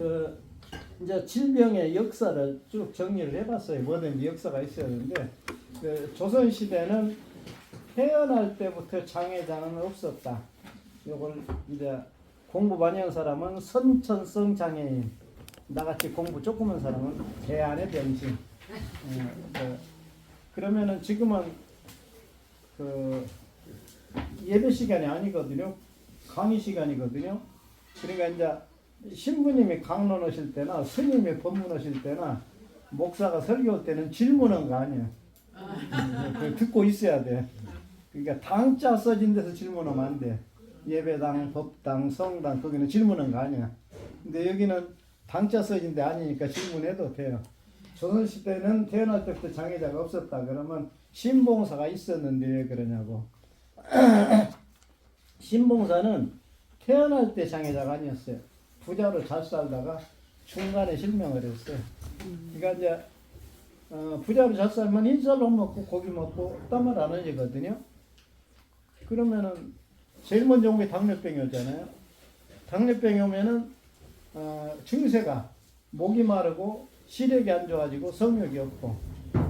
그 이제 질병의 역사를 쭉 정리를 해봤어요. 뭐든지 역사가 있어야 하는데 그 조선 시대는 태어날 때부터 장애장은 없었다. 요걸 이제 공부 많이 한 사람은 선천성 장애인, 나같이 공부 조그만 사람은 대안의 병신. 그러면은 지금은 그 예배 시간이 아니거든요. 강의 시간이거든요. 그러니까 이제 신부님이 강론하실 때나 스님이 법문하실 때나 목사가 설교할 때는 질문한 거 아니에요. 듣고 있어야 돼. 그러니까 당자 써진 데서 질문하면 안 돼. 예배당, 법당, 성당 거기는 질문한 거 아니야. 근데 여기는 당자 써진 데 아니니까 질문해도 돼요. 조선시대는 태어날 때부터 장애자가 없었다. 그러면 신봉사가 있었는데 왜 그러냐고. 신봉사는 태어날 때 장애자가 아니었어요. 부자로 잘 살다가 중간에 실명을 했어요. 그러니까 이제 부자로 잘 살면 흰쌀로 먹고 고기 먹고 땀을 안 흘리거든요. 그러면은 제일 먼저 온 게 당뇨병이 오잖아요. 당뇨병이 오면은 증세가 목이 마르고 시력이 안 좋아지고 성욕이 없고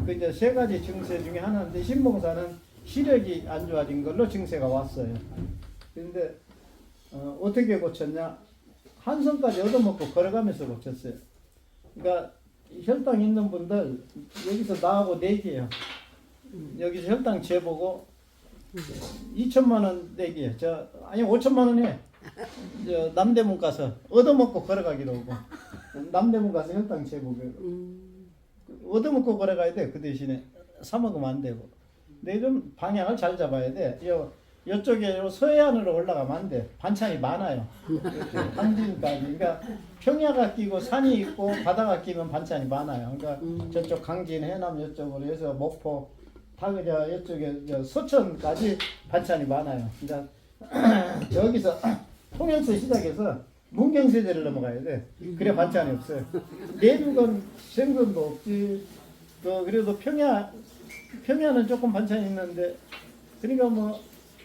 그 이제 세 가지 증세 중에 하나인데 신봉사는 시력이 안 좋아진 걸로 증세가 왔어요. 그런데 어떻게 고쳤냐? 한성까지 얻어먹고 걸어가면서 고쳤어요. 그러니까 혈당 있는 분들 여기서 나하고 내기예요. 여기서 혈당 재보고 2천만 원 내기예요. 아니 5천만 원에 남대문 가서 얻어먹고 걸어가기로 하고 남대문 가서 혈당 재보고 얻어먹고 걸어가야 돼. 그 대신에 사 먹으면 안 되고. 근데 좀 방향을 잘 잡아야 돼. 이쪽에 서해안으로 올라가면 안 돼. 반찬이 많아요. 항진까지. 그러니까 평야가 끼고 산이 있고 바다가 끼면 반찬이 많아요. 그러니까 저쪽 강진, 해남 이쪽으로 해서 목포, 다그저 이쪽에 서천까지 반찬이 많아요. 그러니까 저기서 통영서 시작해서 문경세제를 넘어가야 돼. 그래 반찬이 없어요. 내륙은 생선도 없지. 그래도 평야는 조금 반찬이 있는데 그러니까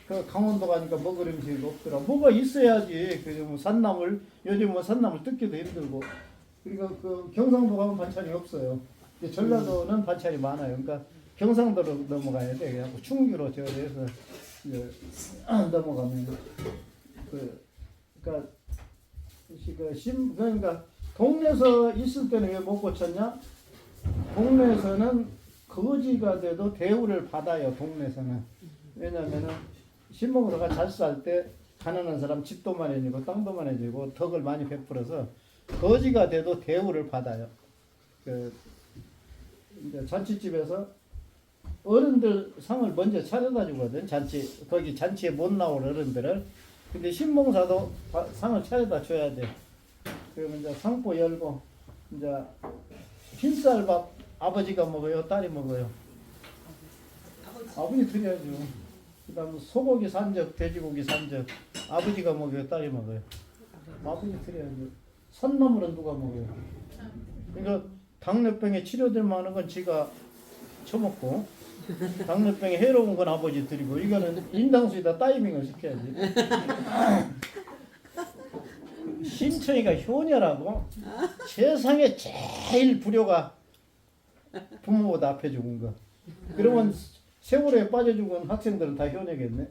그 강원도 가니까 먹을 음식이 없더라. 뭐가 있어야지. 뭐 산나물 요즘 산나물 뜯기도 힘들고. 그러니까 그 경상도 가면 반찬이 없어요. 전라도는 반찬이 많아요. 그러니까 경상도로 넘어가야 돼. 그래갖고 충주로 저래서 넘어가면 그러니까 동네에서 있을 때는 왜 못 고쳤냐? 동네에서는 거지가 돼도 대우를 받아요. 동네에서는. 왜냐면은 신봉사가 잘 살 때 가난한 사람 집도 마련이고 땅도 마련이고 덕을 많이 베풀어서 거지가 돼도 대우를 받아요. 이제 잔치집에서 어른들 상을 먼저 차려다 주거든. 거기 잔치에 못 나올 어른들을. 근데 신봉사도 상을 차려다 줘야 돼. 그러면 이제 상포 열고 이제 흰쌀밥 아버지가 먹어요, 딸이 먹어요. 아버지 드려야죠. 그 다음 소고기 산적, 돼지고기 산적 아버지가 먹어요, 딸이 먹어요. 아버지 드려야죠. 산나물은 누가 먹어요? 그러니까 당뇨병에 치료될 만한 건 지가 처먹고 당뇨병에 해로운 건 아버지 드리고 이거는 인당수에다 타이밍을 시켜야지. 심청이가 효녀라고 세상에 제일 불효가 부모보다 앞에 죽은 거. 그러면 세월호에 빠져 죽은 학생들은 다 효녀겠네.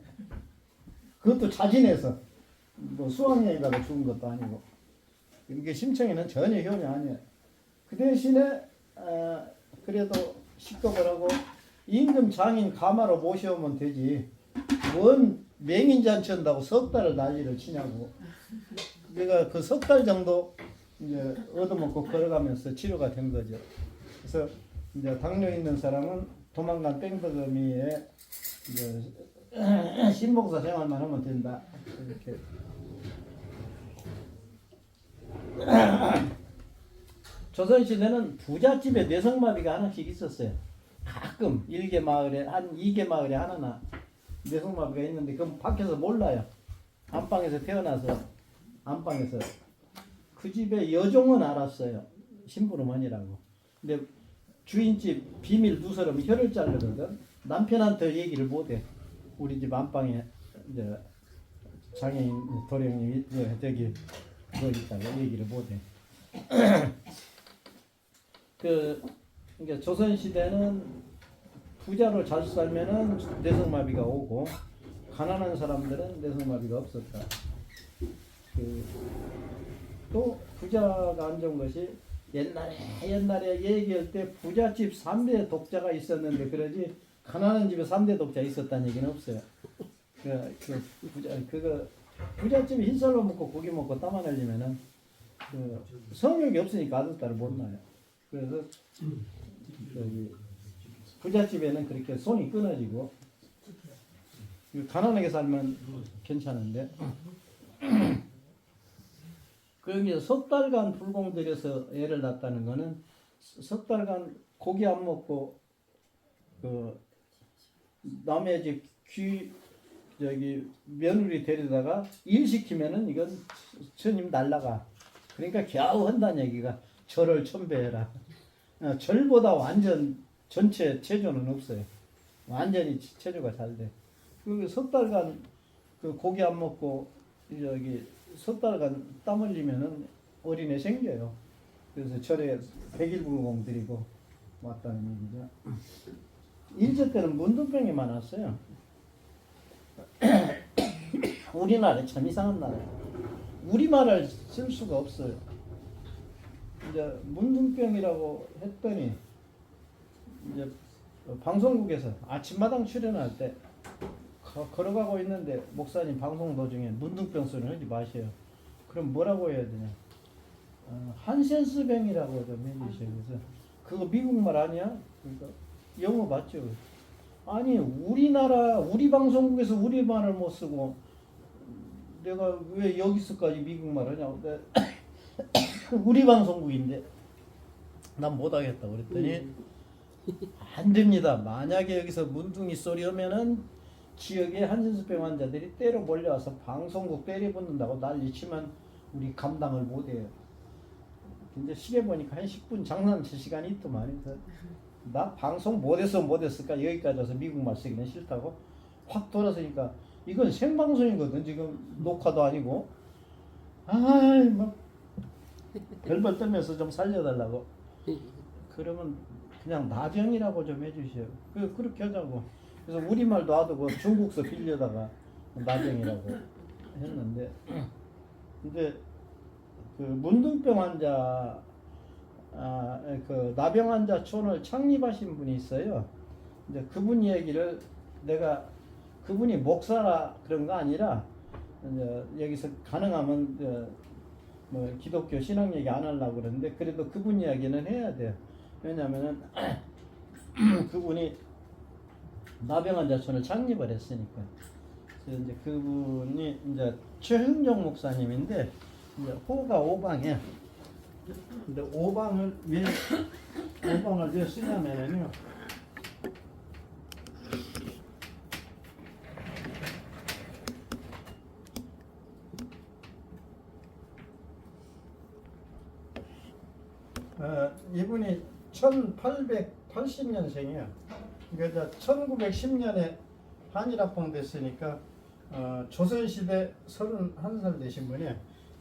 그것도 자진해서 수학여행가가 죽은 것도 아니고. 이게 심청이는 전혀 효녀 아니에요. 그 대신에 그래도 식겁을 하고 임금 장인 가마로 모셔오면 되지. 뭔 맹인잔치 한다고 석 달을 난리를 치냐고. 내가 그 석 달 정도 이제 얻어먹고 걸어가면서 치료가 된 거죠. 그래서 이제 당뇨 있는 사람은 도망간 뺑덕어미에 신봉사 생활만 하면 된다. 이렇게. 조선시대는 부잣집에 뇌성마비가 하나씩 있었어요. 가끔 1개 마을에 한 2개 마을에 하나나 뇌성마비가 있는데 그건 밖에서 몰라요. 안방에서 태어나서 안방에서 그 집에 여종은 알았어요. 심부름하니라고. 근데 주인집 비밀 누설하면 혀를 자르거든. 남편한테 얘기를 못해. 우리 집 안방에 이제 장애인 도령님이 저기 그거 있다고 얘기를 못해. 그러니까 조선 시대는 부자로 잘 살면은 뇌성마비가 오고 가난한 사람들은 뇌성마비가 없었다. 또 부자가 안 좋은 것이 옛날에 얘기할 때 부잣집 3대 독자가 있었는데 그러지 가난한 집에 3대 독자 있었다는 얘기는 없어요. 부잣집에 흰쌀로 먹고 고기 먹고 땀 안 흘리면은 성욕이 없으니까 아들 딸을 못 낳아요. 그래서 부잣집에는 그렇게 손이 끊어지고 가난하게 살면 괜찮은데 그게 석 달간 불공 들여서 애를 낳았다는 거는 석 달간 고기 안 먹고 남의 집 며느리 데려다가 일 시키면은 이건 스님 날라가. 그러니까 겨우 한다는 얘기가 절을 천배해라. 절보다 완전 전체 체조는 없어요. 완전히 체조가 잘 돼. 그 석 달간 그 고기 안 먹고 석 달간 땀 흘리면은 어린애 생겨요. 그래서 절에 백일불공 드리고 왔다는 얘기죠. 일제 때는 문둥병이 많았어요. 우리나라 참 이상한 나라예요. 우리말을 쓸 수가 없어요. 이제 문둥병이라고 했더니 이제 방송국에서 아침마당 출연할 때 걸어가고 있는데 목사님 방송 도중에 문둥병 소리는 하지 마세요. 그럼 뭐라고 해야 되냐? 한센스병이라고 좀 해주세요. 그래서 그거 미국말 아니야? 그러니까 영어 맞죠? 아니 우리 방송국에서 우리말을 못 쓰고 내가 왜 여기서까지 미국말 하냐고. 우리 방송국인데 난 못하겠다 그랬더니 안 됩니다. 만약에 여기서 문둥이 소리 하면은 지역의 한센스병 환자들이 때려 몰려와서 방송국 때려붙는다고 난리치면 우리 감당을 못해요. 근데 시계 보니까 한 10분 장난칠 시간이 있더만. 그래서 나 방송 못했을까 여기까지 와서 미국말 쓰기는 싫다고 확 돌아서니까 이건 생방송이거든. 지금 녹화도 아니고. 아이 막 별벌 떨면서 좀 살려달라고. 그러면 그냥 나병이라고 좀 해주세요. 그렇게 하자고. 그래서 우리말도 하고 중국서 빌려다가 나병이라고 했는데, 근데 그 문둥병 환자, 그 나병 환자촌을 창립하신 분이 있어요. 근데 그분 얘기를 내가 그분이 목사라 그런 거 아니라 이제 여기서 가능하면 뭐 기독교 신앙 얘기 안 하려고 그러는데 그래도 그분 이야기는 해야 돼요. 왜냐면은 그분이 나병 환자촌을 창립을 했으니까. 그래서 이제 그분이 이제 최흥정 목사님인데 이제 호가 오방에. 근데 오방을 왜 쓰냐면요. 이분이 1880년생이에요. 그러니까 1910년에 한일합방 됐으니까 조선시대 31살 되신 분이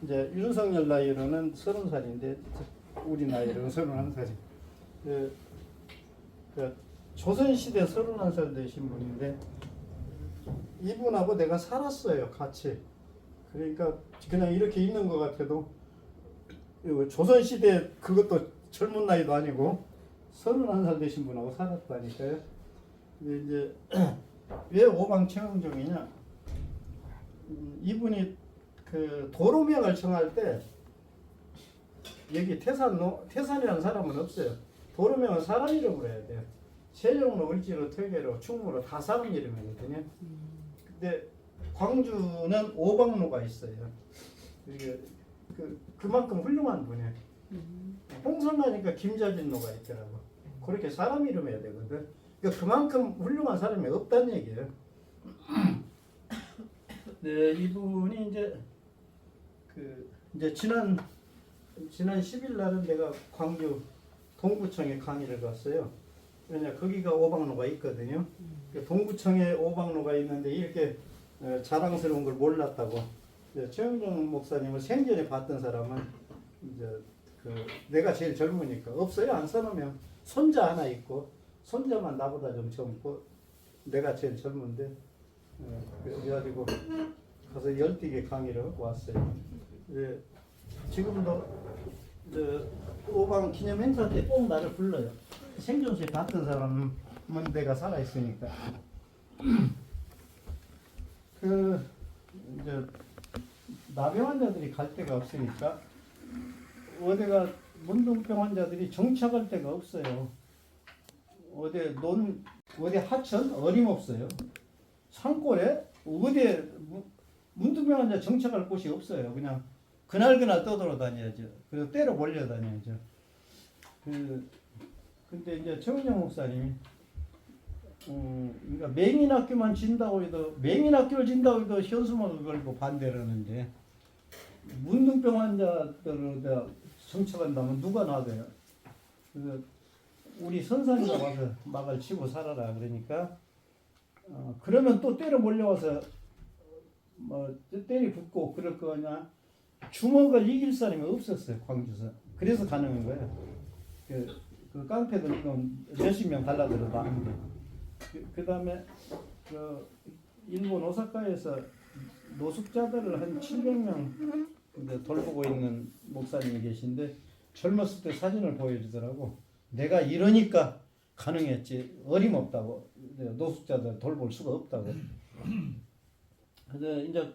이제 윤석열 나이로는 30살인데 우리 나이로는 31살이. 조선시대 31살 되신 분인데 이분하고 내가 살았어요, 같이. 그러니까 그냥 이렇게 있는 것 같아도 조선시대 그것도 젊은 나이도 아니고 31살 되신 분하고 살았다니까요. 근데 이제 왜 오방 최흥정이냐? 이분이 그 도로명을 청할 때 여기 태산이라는 사람은 없어요. 도로명은 사람 이름으로 해야 돼요. 세종로, 을지로, 퇴계로, 충무로 다 사람 이름이거든요. 근데 광주는 오방로가 있어요. 그만큼 훌륭한 분이에요. 홍선나니까 김자진로가 있더라고. 그렇게 사람 이름 해야 되거든. 그러니까 그만큼 훌륭한 사람이 없다는 얘기예요. 네, 이분이 이제 지난 10일 날은 내가 광주 동구청에 강의를 갔어요. 왜냐 거기가 오방로가 있거든요. 동구청에 오방로가 있는데 이렇게 자랑스러운 걸 몰랐다고. 최영정 목사님을 생전에 봤던 사람은 이제 내가 제일 젊으니까 없어요. 안 써놓으면 손자 하나 있고 손자만 나보다 좀 젊고 내가 제일 젊은데 그래가지고 가서 열띠게 강의를 하고 왔어요. 예, 지금도 오방 기념 행사 때 꼭 나를 불러요. 생존수에 갔던 사람은 내가 살아 있으니까. 이제 나병 환자들이 갈 데가 없으니까 어디가 문둥병 환자들이 정착할 데가 없어요. 어디 하천 어림없어요. 산골에 어디에 문둥병 환자 정착할 곳이 없어요. 그냥 그날 떠돌아다녀야죠. 그리고 때려 몰려다녀야죠. 근데 이제 최은영 목사님이 그러니까 맹인학교만 진다고 해도 맹인학교를 진다고 해도 현수막을 걸고 반대를 하는데 문둥병 환자들을 정착한다면 누가 놔둬요? 우리 선산이가 와서 막을 치고 살아라 그러니까 그러면 또 때려 몰려와서 뭐 때리 붙고 그럴 거냐. 주먹을 이길 사람이 없었어요. 광주에서. 그래서 가능한 거예요. 그 깡패들 몇십 명 달라들어도 안 돼. 그 다음에 일본 오사카에서 노숙자들을 한 700명 돌보고 있는 목사님이 계신데 젊었을 때 사진을 보여주더라고. 내가 이러니까 가능했지. 어림없다고. 노숙자들 돌볼 수가 없다고. 그래서 이제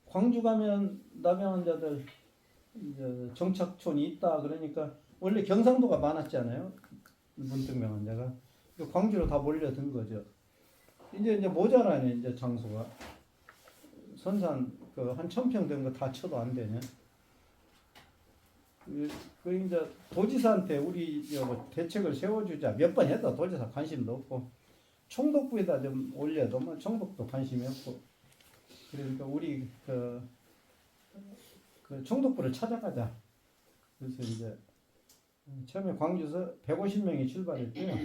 광주 가면 나병 환자들 이제 정착촌이 있다 그러니까 원래 경상도가 많았잖아요. 문둥병 환자가 광주로 다 몰려든 거죠. 이제 모자라네 이제 장소가 선산 한 1000평 된 거 다 쳐도 안 되네. 이제 도지사한테 우리 대책을 세워주자 몇 번 해도 도지사 관심도 없고 총독부에다 좀 올려도 뭐 총독도 관심이 없고 그러니까 우리 그 총독부를 찾아가자. 그래서 이제 처음에 광주에서 150명이 출발했고요.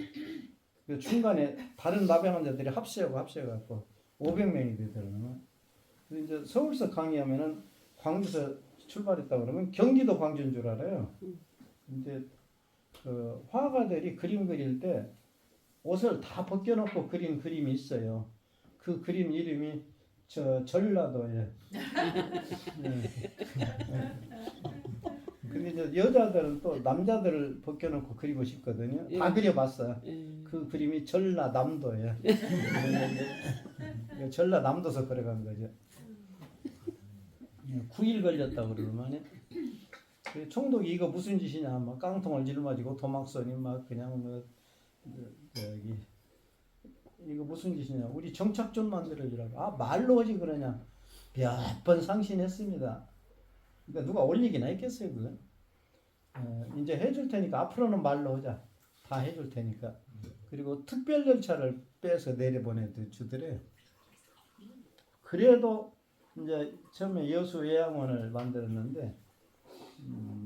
그 중간에 다른 나병 환자들이 합세해갖고 500명이 되더라고요. 그래서 이제 서울서 강의하면은 광주에서 출발했다 그러면 경기도 광주인 줄 알아요. 근데 화가들이 그림 그릴 때 옷을 다 벗겨놓고 그린 그림이 있어요. 그 그림 이름이 전라도에. 근데 이제 여자들은 또 남자들을 벗겨놓고 그리고 싶거든요. 다 그려봤어요. 그 그림이 전라남도예요. 전라남도서 그려간 거죠. 9일 걸렸다고 그러더만요. 총독이 이거 무슨 짓이냐, 막 깡통을 짊어지고 도막선이 막 그냥 여기 이거 무슨 짓이냐, 우리 정착촌 만들어주라고. 말로 하지 그러냐. 몇 번 상신했습니다. 그러니까 누가 올리기나 했겠어요, 그건. 이제 해줄 테니까 앞으로는 말로 하자. 다 해줄 테니까. 그리고 특별 절차를 빼서 내려보내 주더래요. 그래도 이제 처음에 여수 예양원을 만들었는데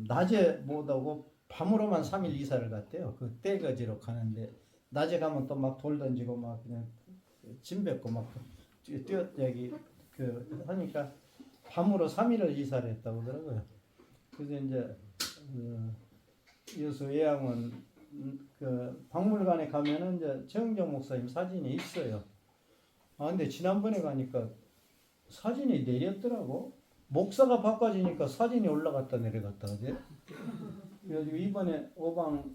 낮에 못 오고 밤으로만 3일 이사를 갔대요. 그 떼거지로 가는데 낮에 가면 또 막 돌 던지고 막 그냥 짐 뱉고 막 하니까 밤으로 3일을 이사를 했다고 하더라고요. 그래서 이제 여수 예양원 박물관에 가면은 이제 최은경 목사님 사진이 있어요. 근데 지난번에 가니까 사진이 내렸더라고. 목사가 바꿔지니까 사진이 올라갔다 내려갔다 하지. 그래가지고 이번에 오방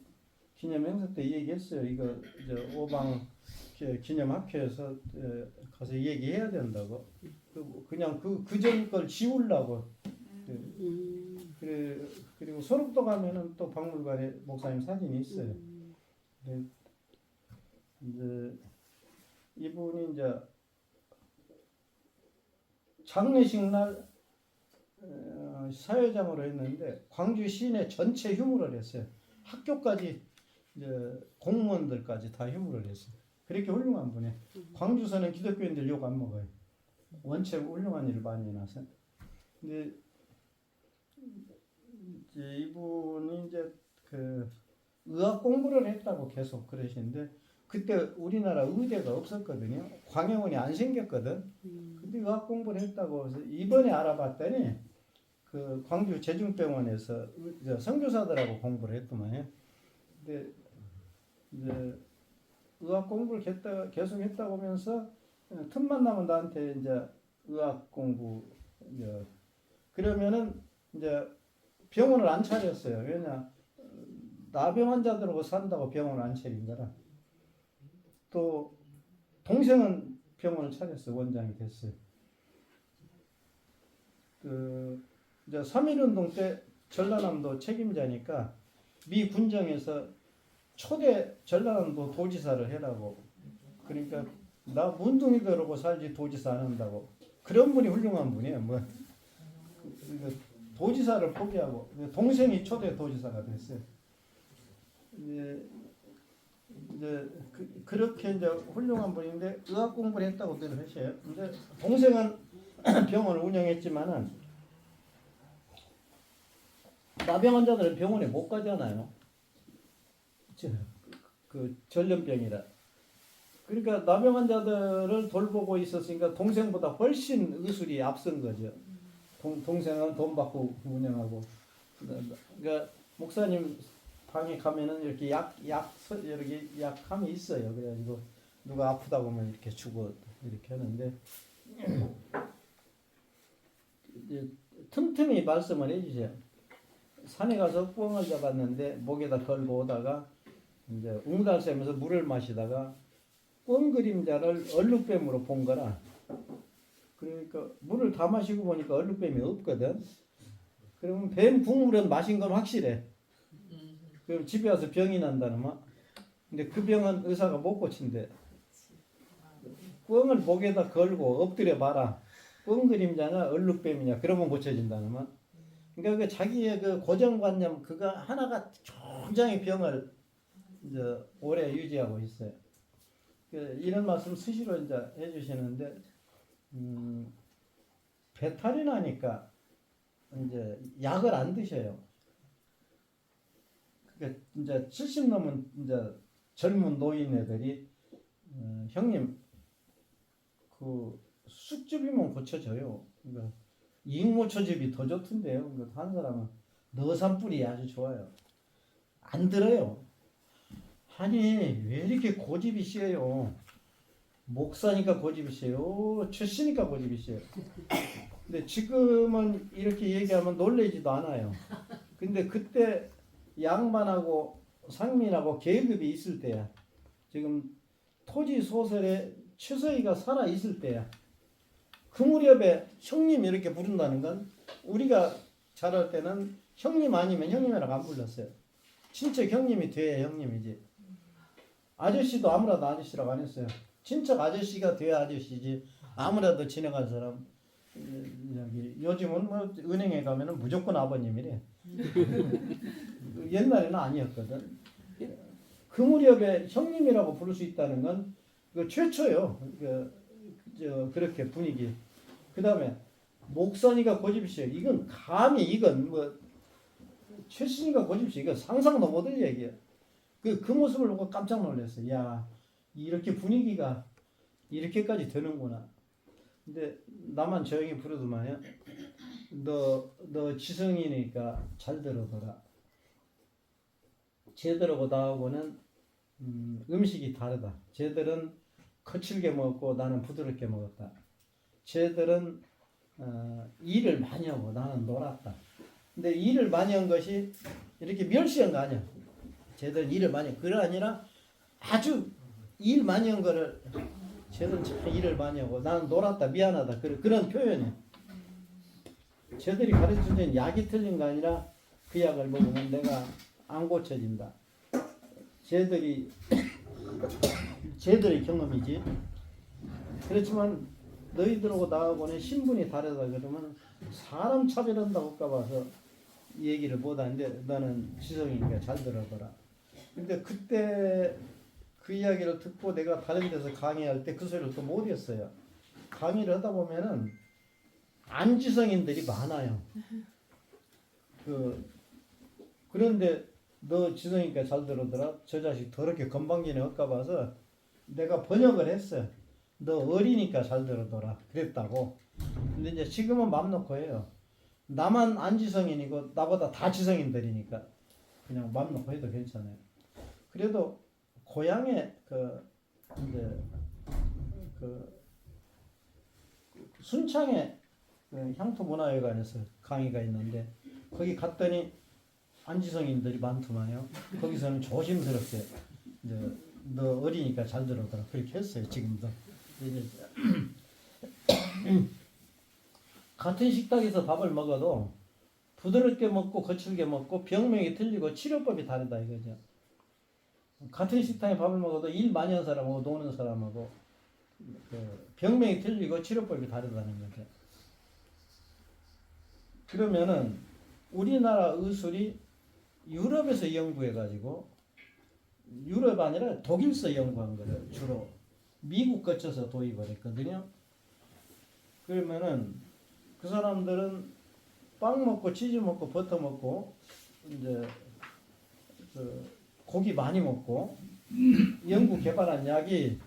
기념 행사 때 얘기했어요. 이거 이제 오방 기념 학회에서 가서 얘기해야 된다고. 그냥 그전 걸 지우려고. 그리고 소록도 가면은 또 박물관에 목사님 사진이 있어요. 이제 이분이 이제 장례식 날 사회장으로 했는데 광주 시내 전체 휴무를 했어요. 학교까지 이제 공무원들까지 다 휴무를 했어요. 그렇게 훌륭한 분이에요. 광주서는 기독교인들 욕 안 먹어요. 원체 훌륭한 일을 많이 해놔서. 근데 이제 이분이 이제 의학 공부를 했다고 계속 그러시는데 그때 우리나라 의대가 없었거든요. 광해원이 안 생겼거든. 근데 의학 공부를 했다고 해서 이번에 알아봤더니 그 광주 제중병원에서 선교사들하고 공부를 했더만요. 근데 이제 의학 공부를 계속 했다 보면서 틈만 나면 나한테 이제 의학 공부 이제 그러면은 이제 병원을 안 차렸어요. 왜냐 나병 환자들하고 산다고 병원을 안 차린 거라. 또 동생은 병원을 차렸어요. 원장이 됐어요. 그 이제 3.1운동 때 전라남도 책임자니까 미 군정에서 초대 전라남도 도지사를 해라고. 그러니까 나 문둥이 그러고 살지 도지사 안 한다고. 그런 분이 훌륭한 분이에요. 뭐 도지사를 포기하고 동생이 초대 도지사가 됐어요. 이제 그렇게 이제 훌륭한 분인데 의학 공부를 했다고 늘 하셔요. 근데 동생은 병원을 운영했지만은 나병 환자들은 병원에 못 가잖아요. 그 전염병이라. 그러니까 나병 환자들을 돌보고 있었으니까 동생보다 훨씬 의술이 앞선 거죠. 동생은 돈 받고 운영하고. 그러니까 목사님 방에 가면은 이렇게 이렇게 약함이 있어요. 그래가지고 누가 아프다 보면 이렇게 주고 이렇게 하는데 이제 틈틈이 말씀을 해주세요. 산에 가서 꿩을 잡았는데 목에다 걸고 오다가 이제 웅달 쐬면서 물을 마시다가 꿩 그림자를 얼룩뱀으로 본 거라. 그러니까 물을 다 마시고 보니까 얼룩뱀이 없거든. 그러면 뱀 국물은 마신 건 확실해. 그럼 집에 와서 병이 난다는 말. 근데 그 병은 의사가 못 고친대. 꿩을 목에다 걸고 엎드려 봐라. 꿩 그림자냐 얼룩뱀이냐 그러면 고쳐진다는 말. 그러니까 그 자기의 그 고정관념 그거 하나가 굉장히 병을 이제 오래 유지하고 있어요. 이런 말씀 수시로 이제 해주시는데 배탈이 나니까 이제 약을 안 드셔요. 그러니까 이제 70 넘은 이제 젊은 노인네들이 형님 그 쑥즙이면 고쳐져요. 그러니까 익모초즙이 더 좋던데요. 그러니까 한 사람은 너산뿌리 아주 좋아요. 안 들어요. 아니 왜 이렇게 고집이 세요? 목사니까 고집이 세요. 출시니까 고집이 세요. 근데 지금은 이렇게 얘기하면 놀라지도 않아요. 근데 그때 양반하고 상민하고 계급이 있을 때야. 지금 토지 소설에 최서희가 살아 있을 때야. 그 무렵에 형님 이렇게 부른다는 건 우리가 자랄 때는 형님 아니면 형님이라고 안 불렀어요. 친척 형님이 돼야 형님이지. 아저씨도 아무라도 아저씨라고 안 했어요. 친척 아저씨가 돼야 아저씨지. 아무라도 지나간 사람. 요즘은 뭐 은행에 가면은 무조건 아버님이래. 옛날에는 아니었거든. 그 무렵에 형님이라고 부를 수 있다는 건 그 최초요. 그렇게 분위기. 그 다음에 목사니까 고집이세요. 이건 감히 이건 뭐 최신이가 고집이세요. 이건 상상도 못할 얘기예요. 그 모습을 보고 깜짝 놀랐어요. 야 이렇게 분위기가 이렇게까지 되는구나. 근데 나만 조용히 부르더만요. 너 지성이니까 잘 들어둬라. 쟤들하고 나하고는 음식이 다르다. 쟤들은 거칠게 먹고 나는 부드럽게 먹었다. 쟤들은 일을 많이 하고 나는 놀았다. 근데 일을 많이 한 것이 이렇게 멸시한 거 아니야. 쟤들은 일을 많이 그게 아니라 아주 일 많이 한 거를 쟤들은 참 일을 많이 하고 나는 놀았다 미안하다 그런 표현이야. 쟤들이 가르쳐준 약이 틀린 거 아니라 그 약을 먹으면 내가 안 고쳐진다. 쟤들의 경험이지. 그렇지만 너희들하고 나하고는 신분이 다르다 그러면 사람 차별한다고 할까봐서 얘기를 못하는데 너는 지성이니까 잘 들어더라. 근데 그때 그 이야기를 듣고 내가 다른 데서 강의할 때 그 소리를 또 못 했어요. 강의를 하다 보면은 안지성인들이 많아요. 그런데 너 지성이니까 잘 들어더라. 저 자식 더럽게 건방지네 할까봐서 내가 번역을 했어요. 너 어리니까 잘 들어더라. 그랬다고. 근데 이제 지금은 맘 놓고 해요. 나만 안지성인이고 나보다 다 지성인들이니까 그냥 맘 놓고 해도 괜찮아요. 그래도 고향에 이제 순창에 향토문화회관에서 강의가 있는데 거기 갔더니 안지성인들이 많더만요. 거기서는 조심스럽게 이제 너 어리니까 잘 들어오더라 그렇게 했어요. 지금도 이제 같은 식탁에서 밥을 먹어도 부드럽게 먹고 거칠게 먹고 병명이 틀리고 치료법이 다르다 이거죠. 같은 식탁에 밥을 먹어도 일 많이 한 사람하고 노는 사람하고 병명이 틀리고 치료법이 다르다는 거죠. 그러면은 우리나라 의술이 유럽에서 연구해가지고 유럽 아니라 독일서 연구한 거예요. 주로 미국 거쳐서 도입을 했거든요. 그러면은 그 사람들은 빵 먹고 치즈 먹고 버터 먹고 이제 고기 많이 먹고 연구 개발한 약이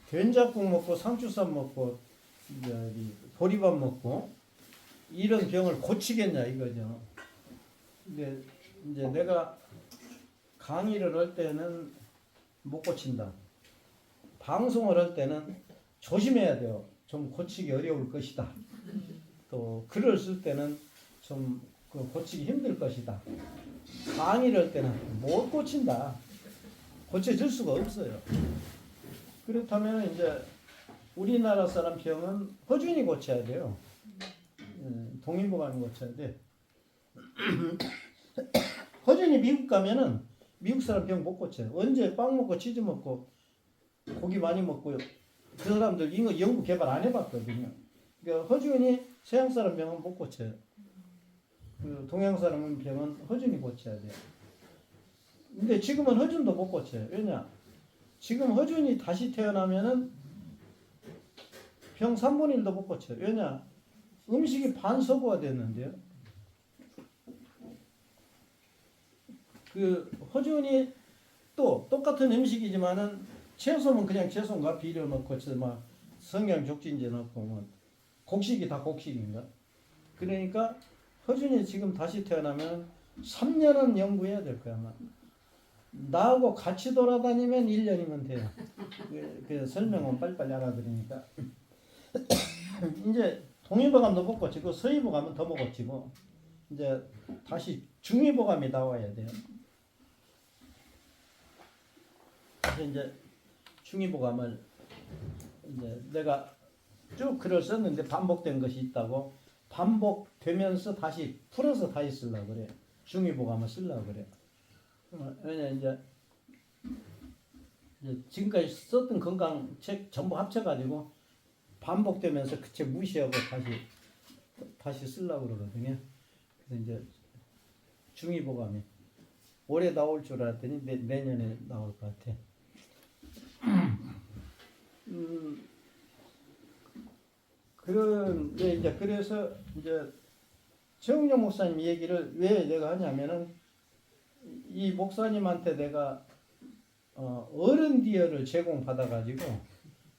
된장국 먹고 상추쌈 먹고 이제 보리밥 먹고 이런 병을 고치겠냐 이거죠. 근데 이제 내가 강의를 할 때는 못 고친다. 방송을 할 때는 조심해야 돼요. 좀 고치기 어려울 것이다. 또 글을 쓸 때는 좀 고치기 힘들 것이다. 강의를 할 때는 못 고친다. 고쳐질 수가 없어요. 그렇다면 이제 우리나라 사람 병은 허준이 고쳐야 돼요. 동일보감이 고쳐야 돼. 허준이 미국 가면은 미국 사람 병 못 고쳐요. 언제 빵 먹고 치즈 먹고 고기 많이 먹고 그 사람들 이거 연구 개발 안 해봤거든요. 그러니까 허준이 서양 사람 병은 못 고쳐요. 그 동양 사람 병은 허준이 고쳐야 돼요. 근데 지금은 허준도 못 고쳐요. 왜냐? 지금 허준이 다시 태어나면은 병 3분의 1도 못 고쳐요. 왜냐? 음식이 반서구화 됐는데요. 그 허준이 또 똑같은 음식이지만은 채소는 그냥 채소인가 비료 넣고 막 성냥 족진제 넣고 뭐 곡식이 다 곡식인가? 그러니까 허준이 지금 다시 태어나면 3년은 연구해야 될 거야 아마. 나하고 같이 돌아다니면 1년이면 돼요. 그 설명은 빨리빨리 알아들으니까. 이제 동의보감도 못 고치고 서의보감은 더 못 고치고 이제 다시 중의보감이 나와야 돼요. 그래서 이제 중의보감을 이제 내가 쭉 글을 썼는데 반복된 것이 있다고 반복되면서 다시 풀어서 다시 쓰려고 그래. 중의보감을 쓰려고 그래. 왜냐 이제 지금까지 썼던 건강책 전부 합쳐가지고 반복되면서 그 책 무시하고 다시 쓰려고 그러거든요. 그래서 이제 중의보감이 올해 나올 줄 알았더니 내년에 나올 것 같아. 이제 그래서 이제 최웅영 목사님 얘기를 왜 내가 하냐면은 이 목사님한테 내가 어른 디어를 제공받아 가지고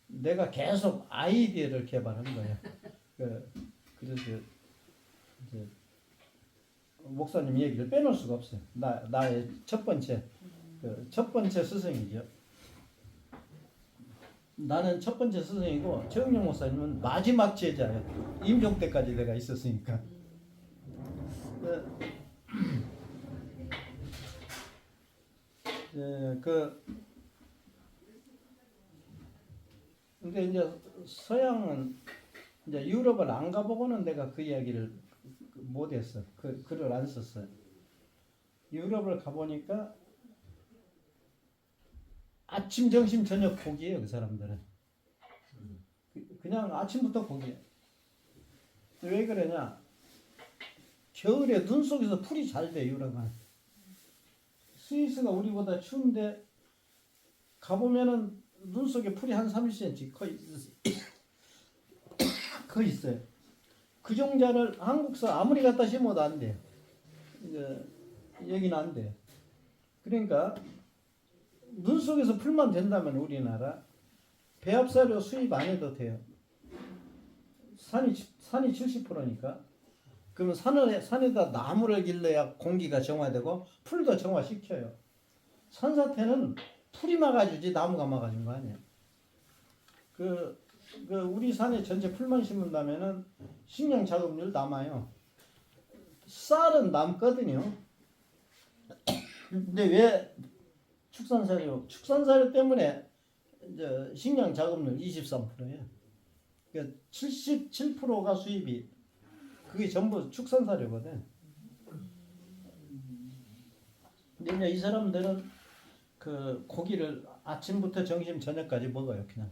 내가 계속 아이디어를 개발한 거야. 그래서 이제 목사님 얘기를 빼놓을 수가 없어요. 나의 첫 번째 스승이죠. 나는 첫 번째 스승이고 최웅영 목사님은 마지막 제자예요. 임종 때까지 내가 있었으니까. 근데 이제 서양은 이제 유럽을 안 가보고는 내가 그 이야기를 못했어. 글을 안 썼어요. 유럽을 가보니까 아침, 점심, 저녁 고기예요. 그 사람들은. 그냥 아침부터 고기예요. 왜 그러냐? 겨울에 눈 속에서 풀이 잘 돼, 유럽은. 스위스가 우리보다 추운데 가보면은 눈 속에 풀이 한 30cm 거의 있어요. 그 종자를 한국서 아무리 갖다 심어도 안 돼요. 여기는 안 돼요. 그러니까 눈 속에서 풀만 된다면 우리나라 배합사료 수입 안 해도 돼요. 산이 70%니까 그러면 산에다 나무를 길러야 공기가 정화되고 풀도 정화시켜요. 산사태는 풀이 막아주지 나무가 막아준 거 아니에요. 우리 산에 전체 풀만 심은다면은 식량 작업률 남아요. 쌀은 남거든요. 근데 왜 축산사료? 축산사료 때문에 이제 식량 작업률 23%예요. 그러니까 77%가 수입이 그게 전부 축산사료거든. 근데 이제 이 사람들은 그 고기를 아침부터 점심 저녁까지 먹어요, 그냥.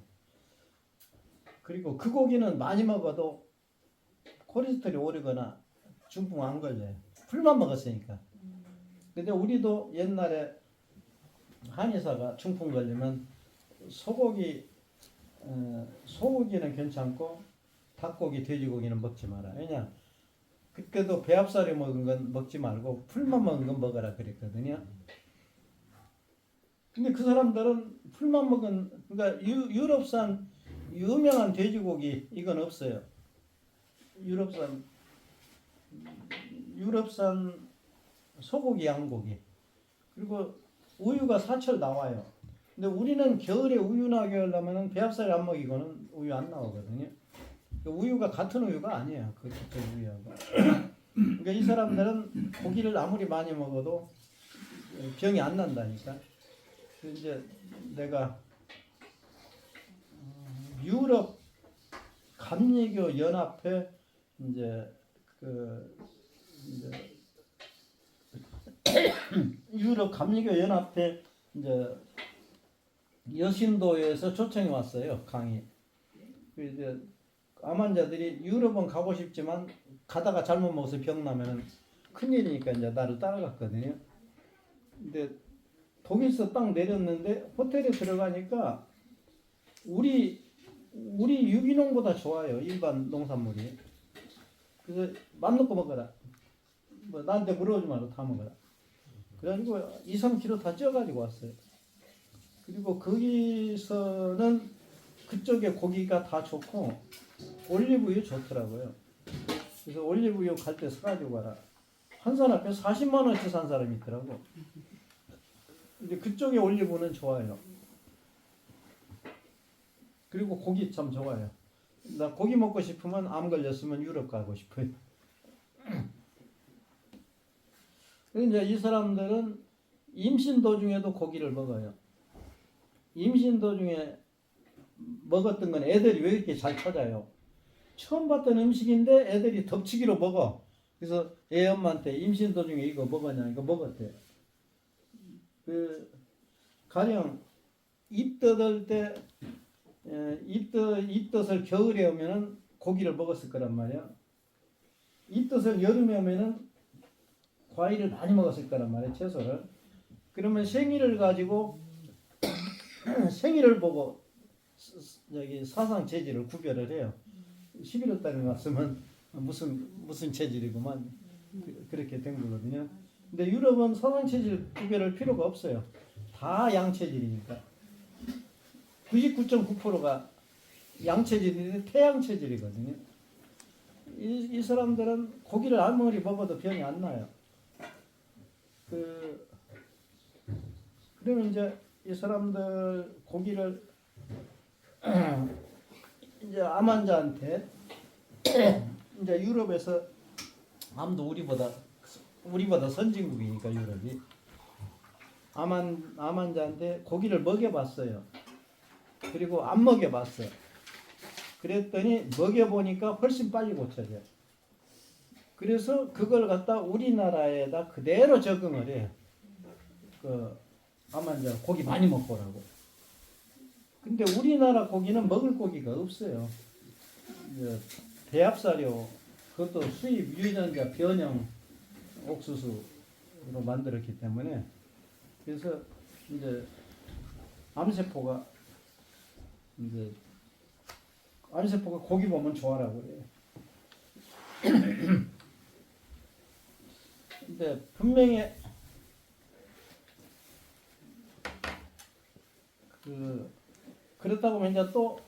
그리고 그 고기는 많이 먹어도 콜레스테롤이 오르거나 중풍 안 걸려요. 풀만 먹었으니까. 근데 우리도 옛날에 한의사가 중풍 걸리면 소고기는 괜찮고 닭고기, 돼지고기는 먹지 마라. 왜냐? 그때도 배합사료 먹은 건 먹지 말고 풀만 먹은 건 먹어라 그랬거든요. 근데 그 사람들은 풀만 먹은, 그러니까 유럽산 유명한 돼지고기 이건 없어요. 유럽산 소고기, 양고기. 그리고 우유가 사철 나와요. 근데 우리는 겨울에 우유 나게 하려면 배합사료 안 먹이고는 우유 안 나오거든요. 우유가 같은 우유가 아니에요. 그 우유하고. 그러니까 이 사람들은 고기를 아무리 많이 먹어도 병이 안 난다니까. 이제 내가 유럽 감리교 연합회 이제 유럽 감리교 연합회 이제 여신도에서 초청이 왔어요, 강의. 이제 암 환자들이 유럽은 가고 싶지만 가다가 잘못 먹어서 병 나면은 큰일이니까 이제 나를 따라갔거든요. 근데 독일에서 딱 내렸는데 호텔에 들어가니까 우리 유기농보다 좋아요, 일반 농산물이. 그래서 맘 놓고 먹어라. 뭐 나한테 물어보지 말고 다 먹어라. 그래가지고 2, 3kg 다 쪄가지고 왔어요. 그리고 거기서는 그쪽에 고기가 다 좋고 올리브유 좋더라고요. 그래서 올리브유 갈 때 사가지고 가라. 한 산 앞에 40만 원치 산 사람이 있더라고. 근데 그쪽에 올리브는 좋아요. 그리고 고기 참 좋아요. 나 고기 먹고 싶으면 암 걸렸으면 유럽 가고 싶어요. 이제 이 사람들은 임신 도중에도 고기를 먹어요. 임신 도중에 먹었던 건 애들이 왜 이렇게 잘 찾아요? 처음 봤던 음식인데 애들이 덮치기로 먹어. 그래서 애 엄마한테 임신 도중에 이거 먹었냐? 이거 먹었대. 가령 입 뜯을 때 입덧을 겨울에 오면은 고기를 먹었을 거란 말이야. 입덧을 여름에 오면은 과일을 많이 먹었을 거란 말이야, 채소를. 그러면 생일을 가지고 생일을 보고 여기 사상 체질을 구별을 해요. 11월 달에 왔으면 무슨 체질이구만. 그렇게 된 거거든요. 근데 유럽은 사상 체질 구별할 필요가 없어요. 다 양체질이니까. 99.9%가 양체질인데 태양체질이거든요. 이 사람들은 고기를 아무리 먹어도 병이 안 나요. 그러면 이제 이 사람들 고기를 이제 암 환자한테 이제 유럽에서 암도 우리보다 선진국이니까 유럽이 암 환자한테 고기를 먹여봤어요. 그리고 안 먹여봤어. 그랬더니 먹여보니까 훨씬 빨리 고쳐져요. 그래서 그걸 갖다 우리나라에다 그대로 적응을 해요. 암 환자 고기 많이 먹고라고. 근데 우리나라 고기는 먹을 고기가 없어요. 배합사료, 그것도 수입 유전자 변형 옥수수로 만들었기 때문에, 그래서 이제 암세포가 고기 보면 좋아라고 그래요. 근데 분명히 그렇다고 이제 또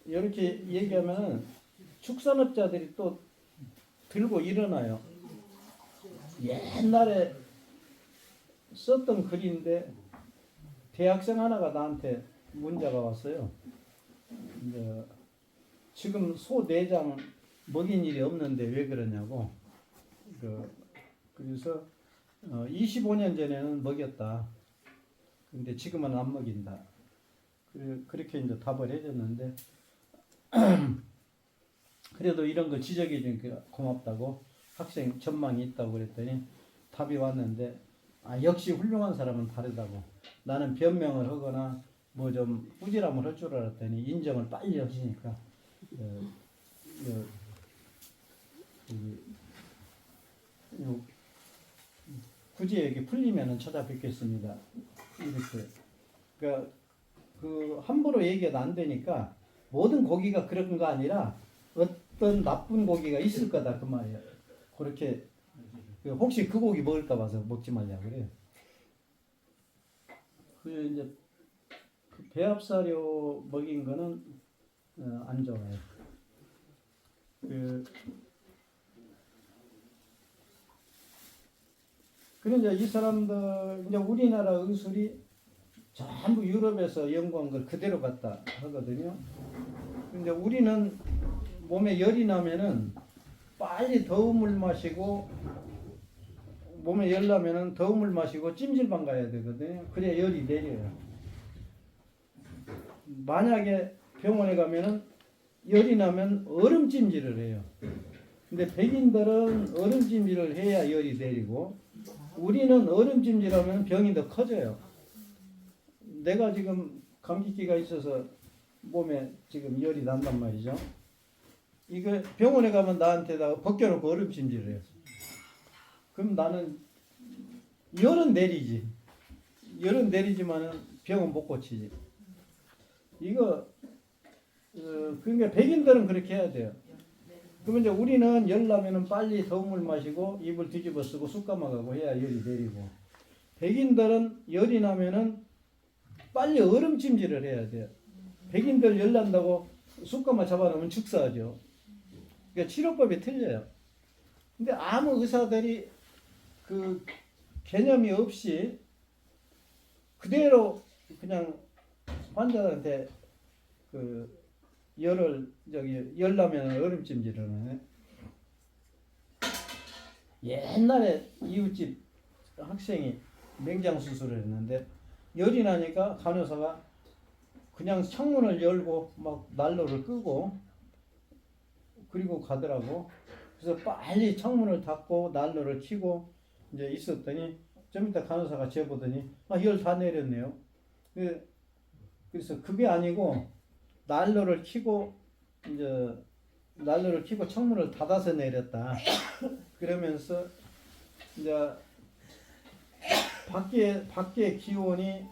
이렇게 얘기하면 축산업자들이 또 들고 일어나요. 옛날에 썼던 글인데 대학생 하나가 나한테 문자가 왔어요. 이제 지금 소 내장 먹인 일이 없는데 왜 그러냐고. 그래서 25년 전에는 먹였다. 근데 지금은 안 먹인다. 그렇게 이제 답을 해줬는데 그래도 이런 거 지적해 주니까 고맙다고, 학생 전망이 있다고 그랬더니 답이 왔는데, 역시 훌륭한 사람은 다르다고. 나는 변명을 하거나 뭐 좀 꾸지람을 할 줄 알았더니 인정을 빨리 하시니까 굳이 여기 풀리면은 찾아뵙겠습니다. 이렇게. 그러니까 함부로 얘기가 안 되니까 모든 고기가 그런 거 아니라 어떤 나쁜 고기가 있을 거다 그 말이에요. 그렇게 혹시 그 고기 먹을까 봐서 먹지 말라 그래요. 이제 배합사료 먹인 거는 안 좋아요. 그런데 이 사람들 이제 우리나라 의술이 전부 유럽에서 연구한 걸 그대로 갖다 하거든요. 근데 우리는 몸에 열이 나면은 빨리 더운 물 마시고, 몸에 열 나면은 더운 물 마시고 찜질방 가야 되거든요. 그래야 열이 내려요. 만약에 병원에 가면은 열이 나면 얼음 찜질을 해요. 근데 백인들은 얼음 찜질을 해야 열이 내리고, 우리는 얼음 찜질하면 병이 더 커져요. 내가 지금 감기기가 있어서 몸에 지금 열이 난단 말이죠. 이거 병원에 가면 나한테다가 벗겨놓고 얼음 찜질을 해요. 그럼 나는 열은 내리지. 열은 내리지만은 병은 못 고치지. 이거 그러니까 백인들은 그렇게 해야 돼요. 그러면 이제 우리는 열 나면은 빨리 더운 물 마시고 이불 뒤집어 쓰고 쑥 감아가고 해야 열이 내리고, 백인들은 열이 나면은 빨리 얼음 찜질을 해야 돼요. 백인들 열 난다고 쑥 감아 잡아놓으면 죽사하죠. 그러니까 치료법이 틀려요. 근데 아무 의사들이 그 개념이 없이 그대로 그냥 환자한테 열을 열 나면 얼음 찜질을 하네. 옛날에 이웃집 학생이 맹장 수술을 했는데 열이 나니까 간호사가 그냥 창문을 열고 막 난로를 끄고 그리고 가더라고. 그래서 빨리 창문을 닫고 난로를 켜고 이제 있었더니 좀 이따 간호사가 재보더니 열 다 내렸네요. 그래서 그게 아니고 난로를 켜고 창문을 닫아서 내렸다. 그러면서 이제 밖에 기온이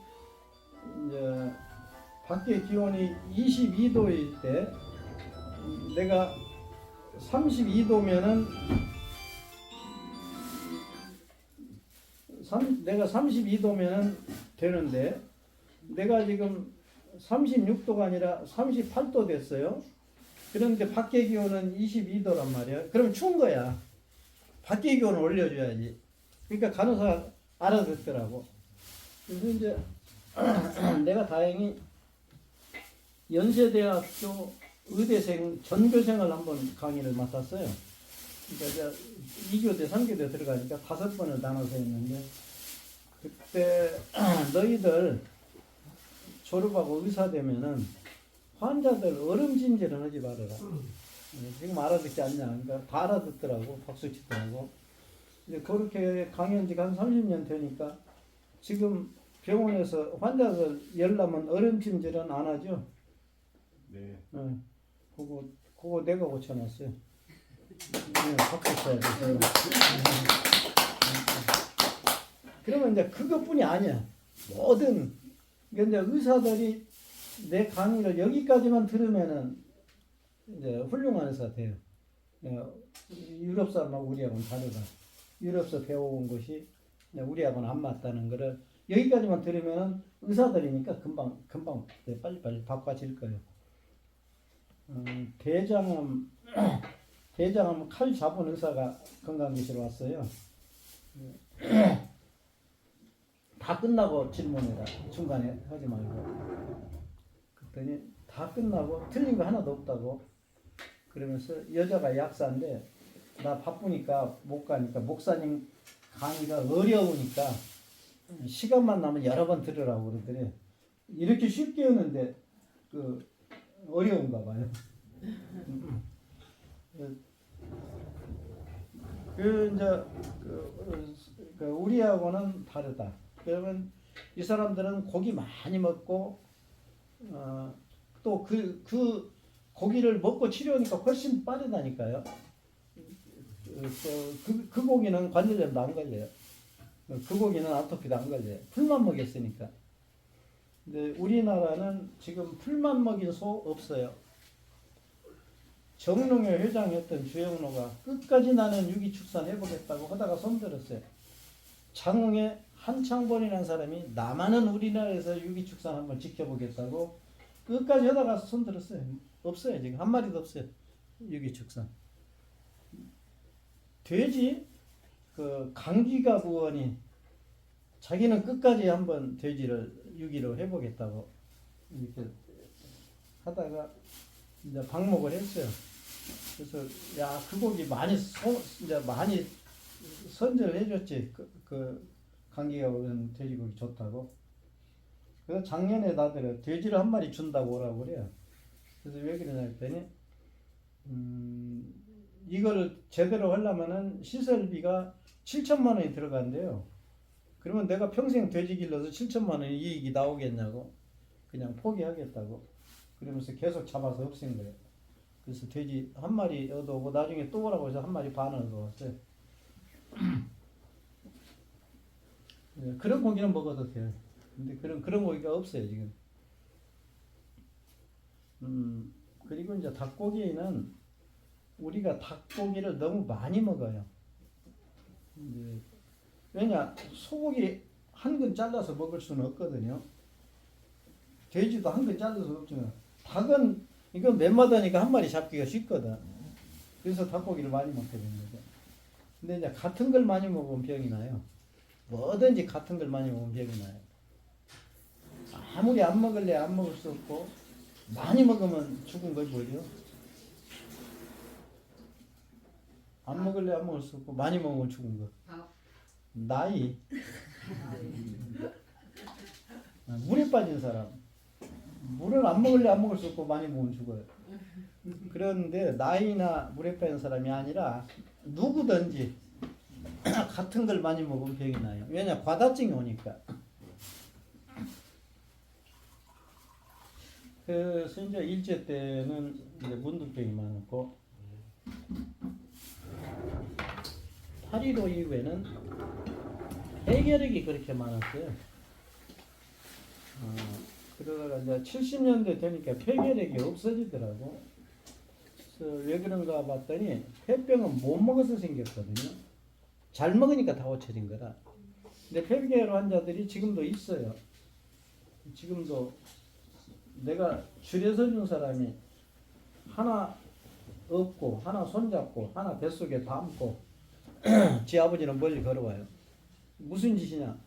22도일 때 내가 32도면은 내가 32도면은 되는데 내가 지금 36도가 아니라 38도 됐어요. 그런데 밖에 기온은 22도란 말이야. 그럼 추운 거야. 밖에 기온을 올려줘야지. 그러니까 간호사가 알아듣더라고. 그래서 이제 내가 다행히 연세대학교 의대생 전교생을 한번 강의를 맡았어요. 그러니까 2교대, 3교대 들어가니까 5번을 나눠서 했는데, 그때 너희들 졸업하고 의사 되면은 환자들 얼음 찜질은 하지 말아라. 지금 알아듣지 않냐? 그러니까 다 알아듣더라고. 박수 치더라고. 이제 그렇게 강의한 지가 한 30년 되니까 지금 병원에서 환자들 열 나면 얼음 찜질은 안 하죠? 네. 그거 내가 고쳐놨어요. 네, 박수 쳐야 돼. 그러면 이제 그것뿐이 아니야. 모든 이제 의사들이 내 강의를 여기까지만 들으면은 이제 훌륭한 의사 돼요. 유럽 사람하고 우리하고는 다르다. 유럽에서 배워온 것이 우리하고는 안 맞다는 거를 여기까지만 들으면은 의사들이니까 금방 빨리 바꿔질 거예요. 대장암 대장하면 칼 잡은 의사가 건강기시로 왔어요. 다 끝나고 질문해라. 중간에 하지 말고. 그랬더니 다 끝나고 틀린 거 하나도 없다고. 그러면서 여자가 약사인데 나 바쁘니까 못 가니까 목사님 강의가 어려우니까 시간만 나면 여러 번 들으라고 그러더니 이렇게 쉽게 하는데 그 어려운가 봐요. 그 이제 그 우리하고는 다르다. 그러면 이 사람들은 고기 많이 먹고 또 그 고기를 먹고 치료하니까 훨씬 빠르다니까요. 그 고기는 관절염도 안 걸려요. 그 고기는 아토피도 안 걸려요. 풀만 먹였으니까. 근데 우리나라는 지금 풀만 먹인 소 없어요. 정농회 회장이었던 주영로가 끝까지 나는 유기축산 해보겠다고 하다가 손들었어요. 장흥에 한창본이라는 사람이 나만은 우리나라에서 유기축산 한번 지켜보겠다고 끝까지 하다가 손들었어요. 없어요. 지금 한 마리도 없어요. 유기축산. 돼지 그 강기갑 의원이 자기는 끝까지 한번 돼지를 유기로 해보겠다고 이렇게 하다가 이제 방목을 했어요. 그래서 야, 그 고기 이제 많이 선전을 해줬지. 그 강기갑 의원 돼지고기 좋다고. 그래서 작년에 나더러 돼지를 한 마리 준다고 오라고 그래요. 그래서 왜 그러냐 했더니 이거를 제대로 하려면은 시설비가 7천만 원이 들어간대요. 그러면 내가 평생 돼지 길러서 7천만 원 이익이 나오겠냐고 그냥 포기하겠다고 그러면서 계속 잡아서 없앤 거예요. 그래서 돼지 한 마리 얻어오고 나중에 또 오라고 해서 한 마리 반을 얻어왔어요. 그런 고기는 먹어도 돼요. 근데 그런 고기가 없어요 지금. 그리고 이제 닭고기는 우리가 닭고기를 너무 많이 먹어요. 왜냐 소고기 한 근 잘라서 먹을 수는 없거든요. 돼지도 한 근 잘라서 없지만 닭은 이거 맨마다니까 한 마리 잡기가 쉽거든. 그래서 닭고기를 많이 먹게 됩니다. 근데 이제 같은 걸 많이 먹으면 병이 나요. 뭐든지 같은 걸 많이 먹으면 병이 나요. 아무리 안 먹을래 안 먹을 수 없고 많이 먹으면 죽은 걸 뭐죠? 안 먹을래 안 먹을 수 없고 많이 먹으면 죽은 거. 나이. 물에 빠진 사람. 물을 안 먹을래 안 먹을 수 없고 많이 먹으면 죽어요. 그런데 나이나 물에 빠진 사람이 아니라 누구든지 같은 걸 많이 먹으면 병이 나요. 왜냐 과다증이 오니까. 그래서 이제 일제 때는 이제 문둥병이 많았고 8.15 이후에는 폐결핵이 그렇게 많았어요. 그러다가 이제 70년대 되니까 폐결핵이 없어지더라고. 그래서 왜 그런가 봤더니 폐병은 못 먹어서 생겼거든요. 잘 먹으니까 다 고쳐진 거다. 근데 폐결핵 환자들이 지금도 있어요. 지금도 내가 줄여서 준 사람이 하나 업고 하나 손잡고 하나 뱃속에 담고 지 아버지는 멀리 걸어와요. 무슨 짓이냐?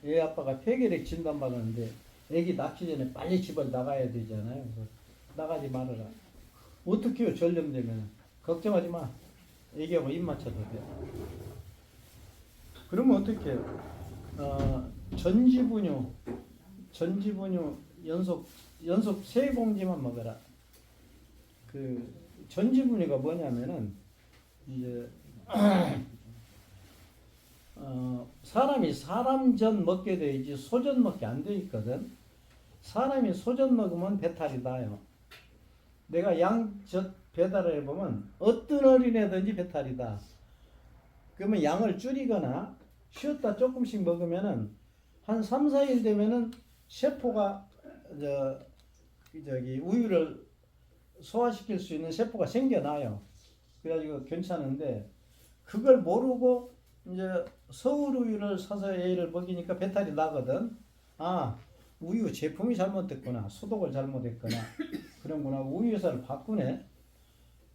애 아빠가 폐결핵 진단받았는데 애기 낳기 전에 빨리 집을 나가야 되잖아요. 그래서 나가지 말아라. 어떻게 해요? 전염되면. 걱정하지 마. 애기하고 입 맞춰도 돼. 그러면 어떻게 해요? 전지분유 연속 3봉지만 먹어라. 그 전지분유가 뭐냐면은 이제 사람이 사람 전 먹게 돼야지 소전 먹게 안 돼 있거든. 사람이 소전 먹으면 배탈이 나요. 내가 양젓 배달을 해보면 어떤 어린애든지 배탈이다. 그러면 양을 줄이거나 쉬었다 조금씩 먹으면은 한 3, 4일 되면은 세포가 우유를 소화시킬 수 있는 세포가 생겨나요. 그래가지고 괜찮은데 그걸 모르고 이제 서울 우유를 사서 애를 먹이니까 배탈이 나거든. 아, 우유 제품이 잘못됐구나. 소독을 잘못했거나 그런구나. 우유 회사를 바꾸네.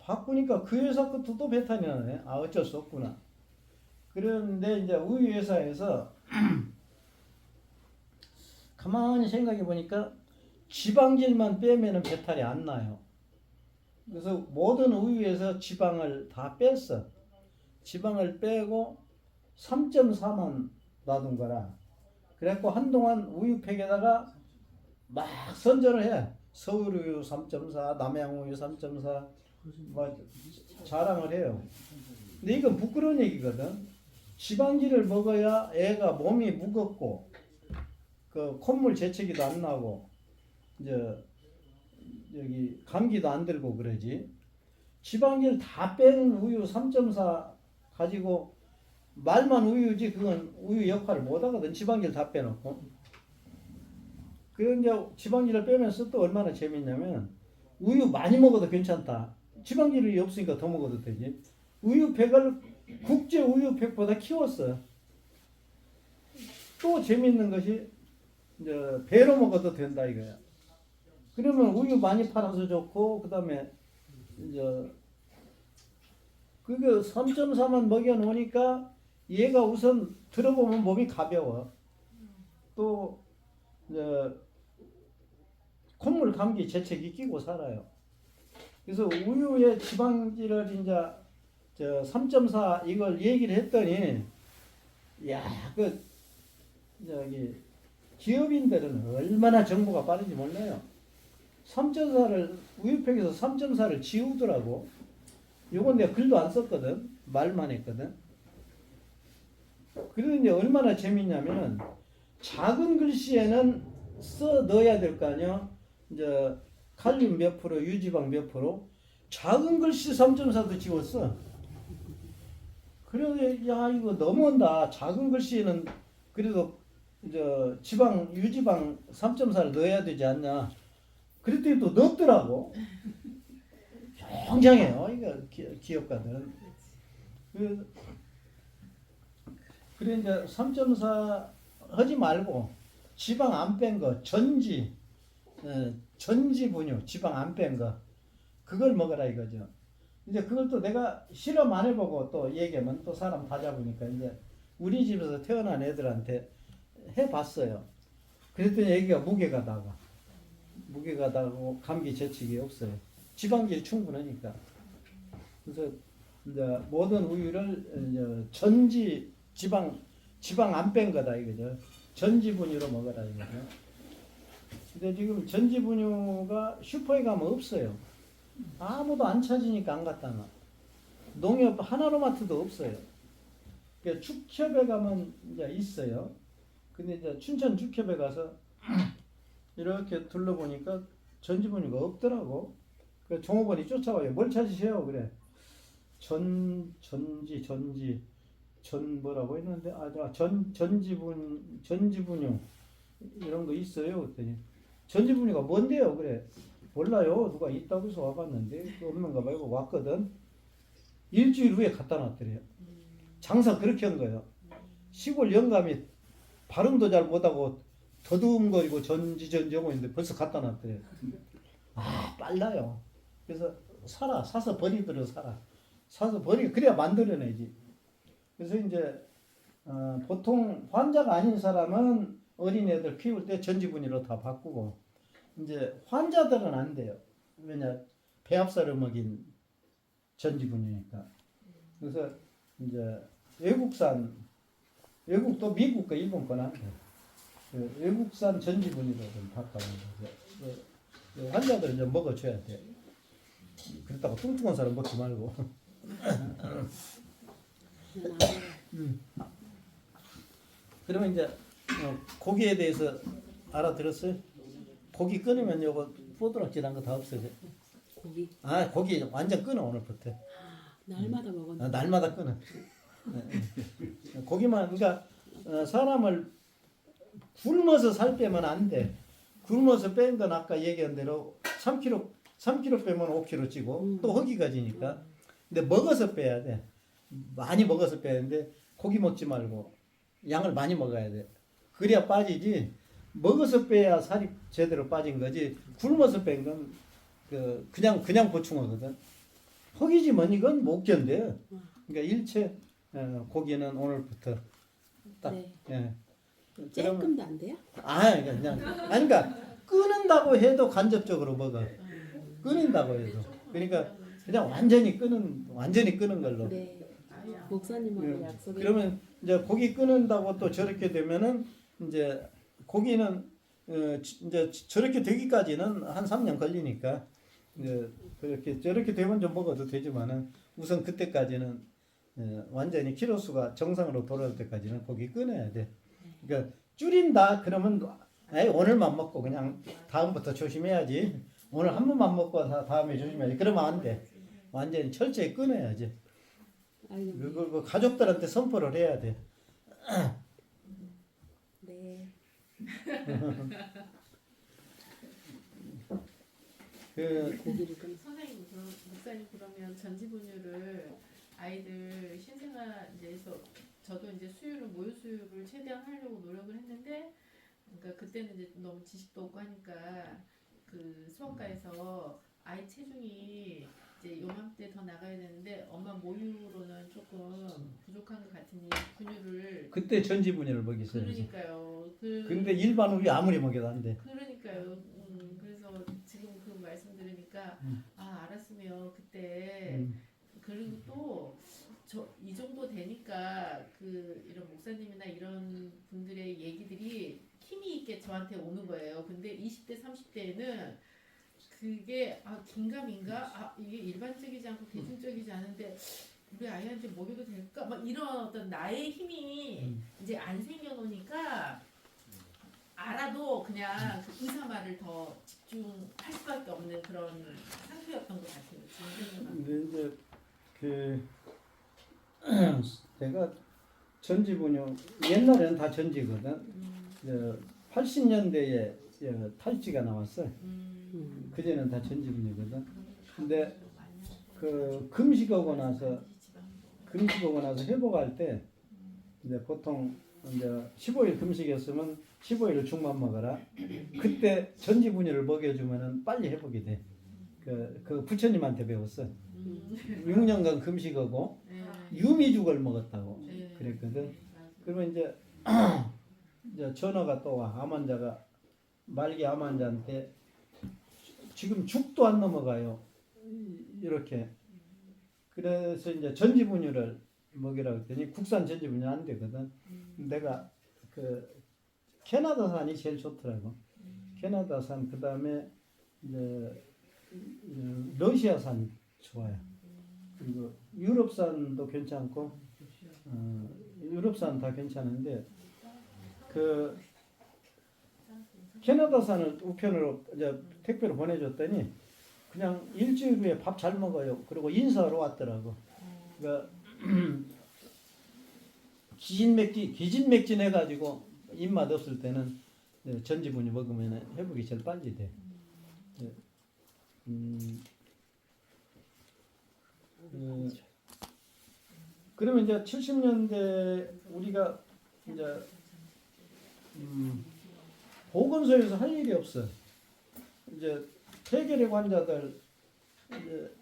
바꾸니까 그 회사 것도 또 배탈이 나네. 아, 어쩔 수 없구나. 그런데 이제 우유 회사에서 가만히 생각해 보니까 지방질만 빼면은 배탈이 안 나요. 그래서 모든 우유에서 지방을 다 뺐어. 지방을 빼고 3.4만 놔둔 거라. 그래갖고 한동안 우유팩에다가 막 선전을 해. 서울우유 3.4, 남양우유 3.4, 뭐 자랑을 해요. 근데 이건 부끄러운 얘기거든. 지방질을 먹어야 애가 몸이 무겁고 그 콧물 재채기도 안 나고 이제 여기 감기도 안 들고 그러지. 지방질 다 뺀 우유 3.4 가지고 말만 우유지 그건 우유 역할을 못 하거든. 지방질 다 빼놓고. 그런 이제 지방질을 빼면서 또 얼마나 재밌냐면 우유 많이 먹어도 괜찮다. 지방질이 없으니까 더 먹어도 되지. 우유팩을 국제 우유팩보다 키웠어. 또 재밌는 것이 이제 배로 먹어도 된다 이거야. 그러면 우유 많이 팔아서 좋고 그다음에 이제 그거 3.4만 먹여 놓으니까 얘가 우선 들어보면 몸이 가벼워. 또 이제 콧물 감기 재채기 끼고 살아요. 그래서 우유의 지방질을 이제 3.4 이걸 얘기를 했더니 야, 그 저기 기업인들은 얼마나 정보가 빠른지 몰라요. 3.4를 우유팩에서 3.4를 지우더라고. 요건 내가 글도 안 썼거든. 말만 했거든. 그런데 얼마나 재밌냐면은 작은 글씨에는 써 넣어야 될 거 아니야. 이제 칼륨 몇 프로, 유지방 몇 프로. 작은 글씨 3.4도 지웠어. 그래서 야 이거 너무한다. 작은 글씨에는 그래도 이제 지방 유지방 3.4를 넣어야 되지 않냐. 그랬더니 또 넣었더라고. 굉장해요. 이거 기업가들은. 그래 이제 3.4 하지 말고 지방 안 뺀 거 전지 분유 지방 안 뺀 거 그걸 먹어라 이거죠. 이제 그걸 또 내가 실험 안 해보고 또 얘기하면 또 사람 다 잡으니까 이제 우리 집에서 태어난 애들한테 해봤어요. 그랬더니 애기가 무게가 나고 감기 재채기 없어요. 지방질이 충분하니까. 그래서 이제 모든 우유를 이제 전지 지방 안 뺀 거다 이거죠. 전지 분유로 먹어라 이거죠. 근데 지금 전지 분유가 슈퍼에 가면 없어요. 아무도 안 찾으니까 안 갖다 놔. 농협 하나로마트도 없어요. 그러니까 축협에 가면 이제 있어요. 근데 이제 춘천 축협에 가서 이렇게 둘러보니까 전지 분유가 없더라고. 그 종업원이 쫓아와요. 뭘 찾으세요? 그래. 전지 뭐라고 했는데 전지 분유 이런 거 있어요. 그랬더니 전지 분유가 뭔데요? 그래. 몰라요. 누가 있다고 해서 와봤는데 없는가 봐요. 왔거든. 일주일 후에 갖다 놨더래요. 장사 그렇게 한 거예요. 시골 영감이 발음도 잘 못하고 더듬거리고 전지 하고 있는데 벌써 갖다 놨더래요. 아 빨라요. 그래서 사서 버리더라도 사서 버리 그래야 만들어내지. 그래서 이제 보통 환자가 아닌 사람은 어린애들 키울 때 전지분유로 다 바꾸고 이제 환자들은 안 돼요. 왜냐 배합사를 먹인 전지분유니까. 그래서 이제 외국도 미국 거 일본 거는 안 돼요. 외국산 전지분유로 좀 바꿔놓은 거죠. 환자들 이제 먹어줘야 돼. 그렇다고 뚱뚱한 사람 먹지 말고. 그러면 이제 고기에 대해서 알아들었어요? 고기 끊으면 요거 뽀드락질한 거 다 없어져. 고기? 아 고기 완전 끊어 오늘부터. 날마다 먹었는데. 날마다 끊어. 고기만 그러니까 사람을 굶어서 살 빼면 안 돼. 굶어서 뺀 건 아까 얘기한 대로 3kg 빼면 5kg 찌고 또 허기가 지니까. 근데 먹어서 빼야 돼. 많이 먹어서 빼야 되는데 고기 먹지 말고 양을 많이 먹어야 돼. 그래야 빠지지. 먹어서 빼야 살이 제대로 빠진 거지. 굶어서 뺀 건 그냥 보충하거든. 포기지면 이건 못 견뎌요. 그러니까 일체 고기는 오늘부터 딱 네. 예. 그러면 조금도 안 돼요? 그냥 아니 그러니까 끊는다고 해도 간접적으로 먹어. 끊는다고 해도 그러니까 그냥 완전히 끄는 걸로. 네. 목사님하고 약속해. 그러면 이제 고기 끊는다고 또 저렇게 되면은 이제 고기는 이제 저렇게 되기까지는 한 3년 걸리니까 이제 그렇게 저렇게 되면 좀 먹어도 되지만은 우선 그때까지는 완전히 키로수가 정상으로 돌아올 때까지는 고기 끊어야 돼. 그러니까 줄인다 그러면 에이, 오늘만 먹고 그냥 다음부터 조심해야지. 오늘 한 번만 먹고 다음에 조심해야지. 그러면 안 돼. 완전히 철저히 끊어야지. 아이고. 그걸 가족들한테 선포를 해야 돼. 네. 고기를 끊어. 선생님 목사님 그러면 전지분유를 아이들 신생아에서 저도 이제 수유를 모유 수유를 최대한 하려고 노력을 했는데 그러니까 그때는 이제 너무 지식도 없고 하니까 그 수원가에서 아이 체중이 이제 요맘때 더 나가야 되는데 엄마 모유로는 조금 부족한 것 같으니 분유를 그때 전지분유를 먹였어야지. 그러니까요. 근데 일반 우유 아무리 먹여도 안 돼. 그러니까요. 그래서 지금 그 말씀 들으니까 아 알았으면 그때 그리고 또 이 정도 되니까 그 이런 목사님이나 이런 분들의 얘기들이 힘이 있게 저한테 오는 거예요. 근데 20대 30대에는 그게 긴가민가 이게 일반적이지 않고 대중적이지 않은데 우리 아이한테 먹여도 될까 막 이런 어떤 나의 힘이 이제 안 생겨놓으니까 알아도 그냥 그 의사 말을 더 집중할 수밖에 없는 그런 상태였던 것 같아요. 지금 생각하면. 근데 이제 그 내가 전지분유 옛날에는 다 전지거든. 80년대에 탈지가 나왔어. 그전에는 다 전지분유거든. 근데 그 금식하고 나서 회복할 때 이제 보통 이제 15일 금식했으면 15일을 죽만 먹어라. 그때 전지분유를 먹여주면은 빨리 회복이 돼. 그 부처님한테 배웠어. 6년간 금식하고 유미죽을 먹었다고 그랬거든. 그러면 이제 전화가 또 와. 암 환자가 말기 암 환자한테 지금 죽도 안 넘어가요. 이렇게. 그래서 이제 전지분유를 먹이라고 했더니 국산 전지분유 안 되거든. 내가 그 캐나다산이 제일 좋더라고. 캐나다산 그다음에 이제 러시아산 좋아요. 그리고 유럽산도 괜찮고 유럽산 다 괜찮은데 그 캐나다산을 우편으로 이제 택배로 보내줬더니 그냥 일주일 후에 밥 잘 먹어요. 그리고 인사하러 왔더라고. 그러니까 기진맥진해가지고 입맛 없을 때는 전지분유 먹으면 회복이 제일 빨리 돼. 그러면 이제 70년대 우리가 이제 보건소에서 할 일이 없어. 이제 폐결핵 환자들 이제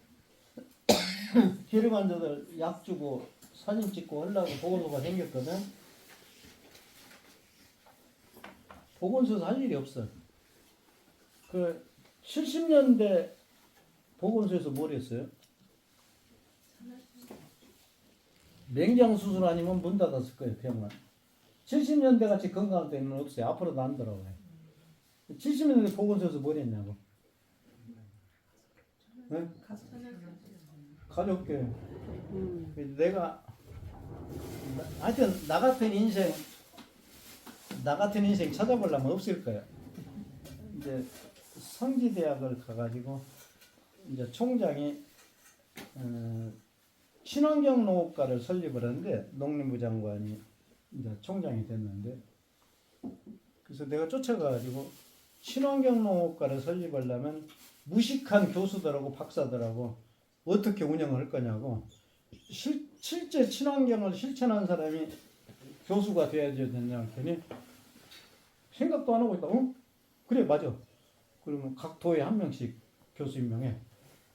혈액 환자들 약 주고 사진 찍고 하려고 보건소가 생겼거든. 보건소에서 할 일이 없어. 그 70년대 보건소에서 뭘 했어요? 맹장 수술 아니면 문 닫았을 거예요, 병원. 70년대 같이 건강할 때는 없어요. 앞으로도 안 돌아와요. 70년대 보건소에서 뭘 했냐고. 네? 가족교육. 내가 하여튼 나 같은 인생 찾아보려면 없을 거야. 이제 성지대학을 가가지고 이제 총장이 친환경 농업과를 설립을 하는데 농림부 장관이 이제 총장이 됐는데 그래서 내가 쫓아가가지고 친환경 농업과를 설립하려면 무식한 교수들하고 박사들하고 어떻게 운영을 할 거냐고 실제 친환경을 실천한 사람이 교수가 돼야 되냐 했더니 생각도 안 하고 있다. 그래 맞아. 그러면 각 도에 한 명씩 교수 임명해.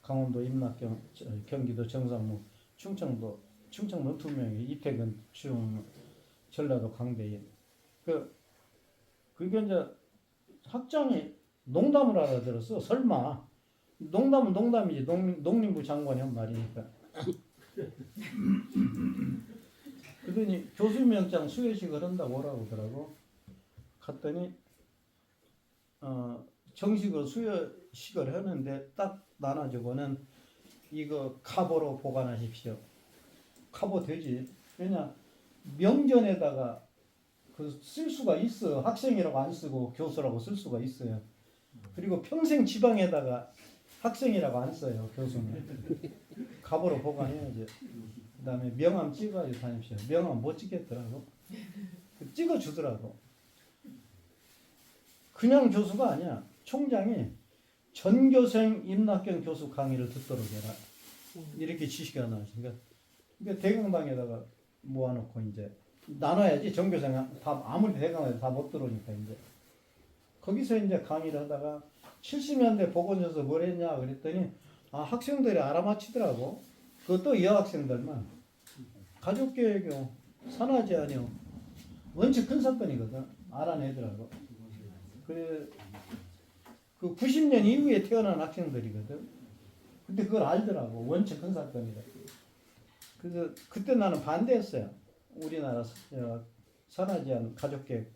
강원도 임낙경, 경기도 정상무, 충청도 2명이, 이태근, 전라도 강대인. 그게 이제 학장이 농담을 알아들었어. 설마 농담은 농담이지, 농림부 장관이 한 말이니까. 그러더니 교수명장 수여식을 한다고 오라고 하더라고. 갔더니 정식으로 수여식을 하는데 딱 나눠주고는 이거 카보로 보관하십시오. 카보 되지. 왜냐 명전에다가 쓸 수가 있어. 학생이라고 안 쓰고 교수라고 쓸 수가 있어요. 그리고 평생 지방에다가 학생이라고 안 써요. 교수는. 카보로 보관해야지. 그 다음에 명함 찍어가지고 다닙시오. 명함 못 찍겠더라고. 찍어주더라고. 그냥 교수가 아니야. 총장이 전교생 임낙경 교수 강의를 듣도록 해라. 이렇게 지시가 나왔으니까. 그러니까 대강당에다가 모아놓고 이제 나눠야지. 전교생 다 아무리 대강당에도 다 못 들어오니까 이제. 거기서 이제 강의를 하다가 70년대 보건소에서 뭘 했냐 그랬더니 학생들이 알아맞히더라고. 그것도 여학생들만. 가족교육이요, 산하제한이요, 원체 큰 사건이거든. 알아내더라고. 그 90년 이후에 태어난 학생들이거든. 근데 그걸 알더라고. 원체 큰 사건이다. 그래서 그때 나는 반대했어요. 우리나라 산하제한 가족계획.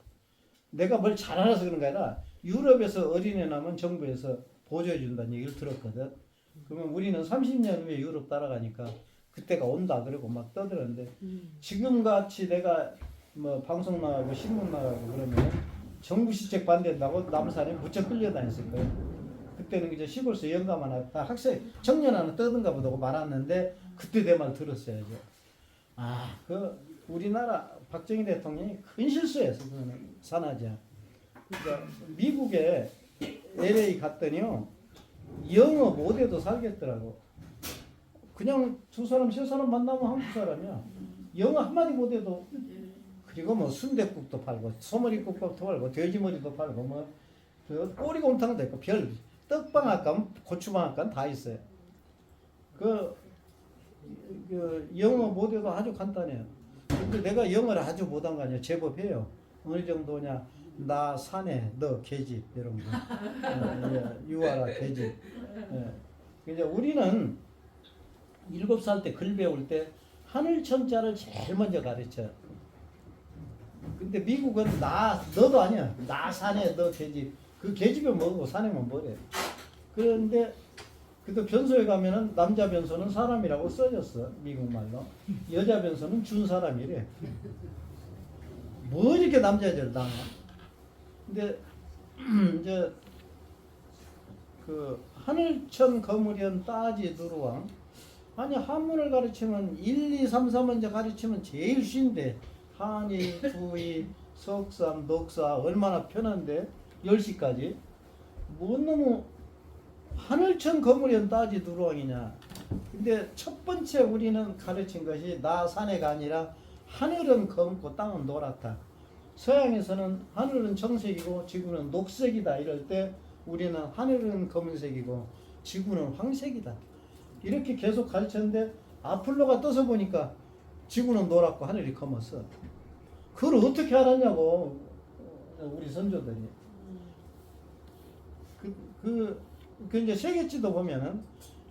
내가 뭘 잘 알아서 그런 게 아니라 유럽에서 어린애 낳으면 정부에서 보조해 준다는 얘기를 들었거든. 그러면 우리는 30년 후에 유럽 따라가니까 그때가 온다 그러고 막 떠들었는데 지금같이 내가 뭐 방송 나가고 신문 나가고 그러면 정부 시책 반대한다고 남산에 무척 끌려다녔을 거예요. 그때는 이제 시골서 영감 하나 다 학생 청년 하나 떠든가 보다고 말았는데 그때 내 말 들었어야죠. 우리나라 박정희 대통령이 큰 실수했어. 그거는 산하제한. 그러니까 미국에 LA 갔더니요 영어 못해도 살겠더라고. 그냥 두 사람 세 사람 만나면 한국 사람이야. 영어 한마디 못해도. 그리고 뭐 순댓국도 팔고 소머리국도 팔고 돼지머리도 팔고 뭐 꼬리곰탕도 있고 별 떡방앗간 고추방앗간 다 있어요. 그 영어 못해도 아주 간단해요. 근데 내가 영어를 아주 못한 거 아니야. 제법 해요. 어느 정도냐. 나 사내 너 계집 이런 거. 유아라 계집. 이제 우리는 7살 때 글 배울 때 하늘천자를 제일 먼저 가르쳐. 근데 미국은 너도 아니야. 나 사내 너 계집. 그 계집은 뭐고 사내면 뭐래. 그런데 그또 변소에 가면은 남자 변소는 사람이라고 써졌어. 미국 말로. 여자 변소는 준 사람이래. 뭐 이렇게 남자애들 나와. 근데 이제 그 하늘천 거무련 따지 두루왕. 아니 한문을 가르치면 1, 2, 3, 4 먼저 가르치면 제일 쉬운데 한의, 부의, 석삼, 녹사 얼마나 편한데 10시까지 뭐 너무 하늘천 거무련 따지 두루왕이냐. 근데 첫 번째 우리는 가르친 것이 나 사내가 아니라 하늘은 검고 땅은 노랗다. 서양에서는 하늘은 청색이고 지구는 녹색이다 이럴 때 우리는 하늘은 검은색이고 지구는 황색이다. 이렇게 계속 가르쳤는데 아폴로가 떠서 보니까 지구는 노랗고 하늘이 검었어. 그걸 어떻게 알았냐고 우리 선조들이. 그 이제 세계지도 보면은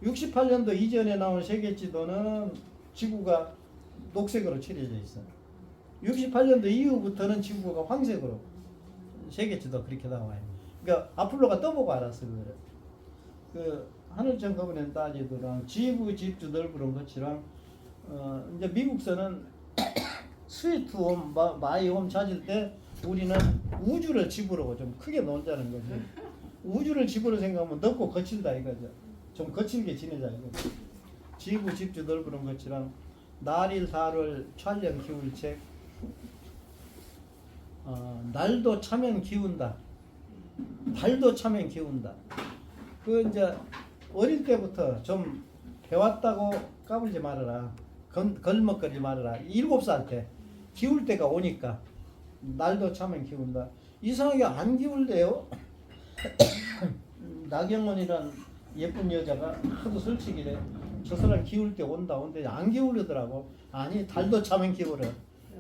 68년도 이전에 나온 세계지도는 지구가 녹색으로 칠해져 있어. 68년도 이후부터는 지구가 황색으로 세계지도 그렇게 나와요. 그러니까 아폴로가 떠보고 알았어 그거를. 그 하늘천 거무련 따지두랑 지구 집주 넓으른 것이랑 이제 미국서는 스위트홈 마이홈 찾을 때 우리는 우주를 집으로 좀 크게 놀자는 거지. 우주를 집으로 생각하면 넓고 거칠다 이거죠. 좀 거칠게 지내자 이거. 지구 집주 넓으른 것이랑 날일 달월 촬영 기울책. 날도 차면 기운다. 달도 차면 기운다. 그 이제 어릴 때부터 좀 배웠다고 까불지 말아라. 걸먹거리지 말아라. 7살 때 기울 때가 오니까 날도 차면 기운다. 이상하게 안 기울대요. 나경원이란 예쁜 여자가 하도 설치기래. 저 사람 기울 때 온다. 근데 안 기울더라고. 아니 달도 차면 기울어.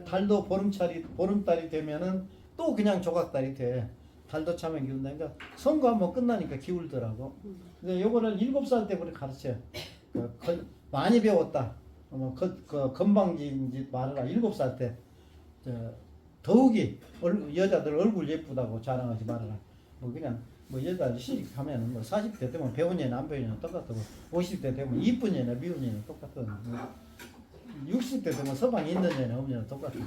달도 보름달이 되면은 또 그냥 조각달이 돼. 달도 차면 기운다니까 선거 한번 끝나니까 기울더라고. 근데 요거를 7살 때부터 가르쳐. 많이 배웠다. 건방진짓 말을 7살 때. 더욱이 여자들 얼굴 예쁘다고 자랑하지 말아라. 뭐 그냥 뭐 여자 시집 가면은 뭐 40대 되면 배운 애나 안 배운 애나 똑같고 50대 되면 이쁜 애나 미운 애나 똑같고 60대 되면 서방이 있는 애나 없는 애나 똑같고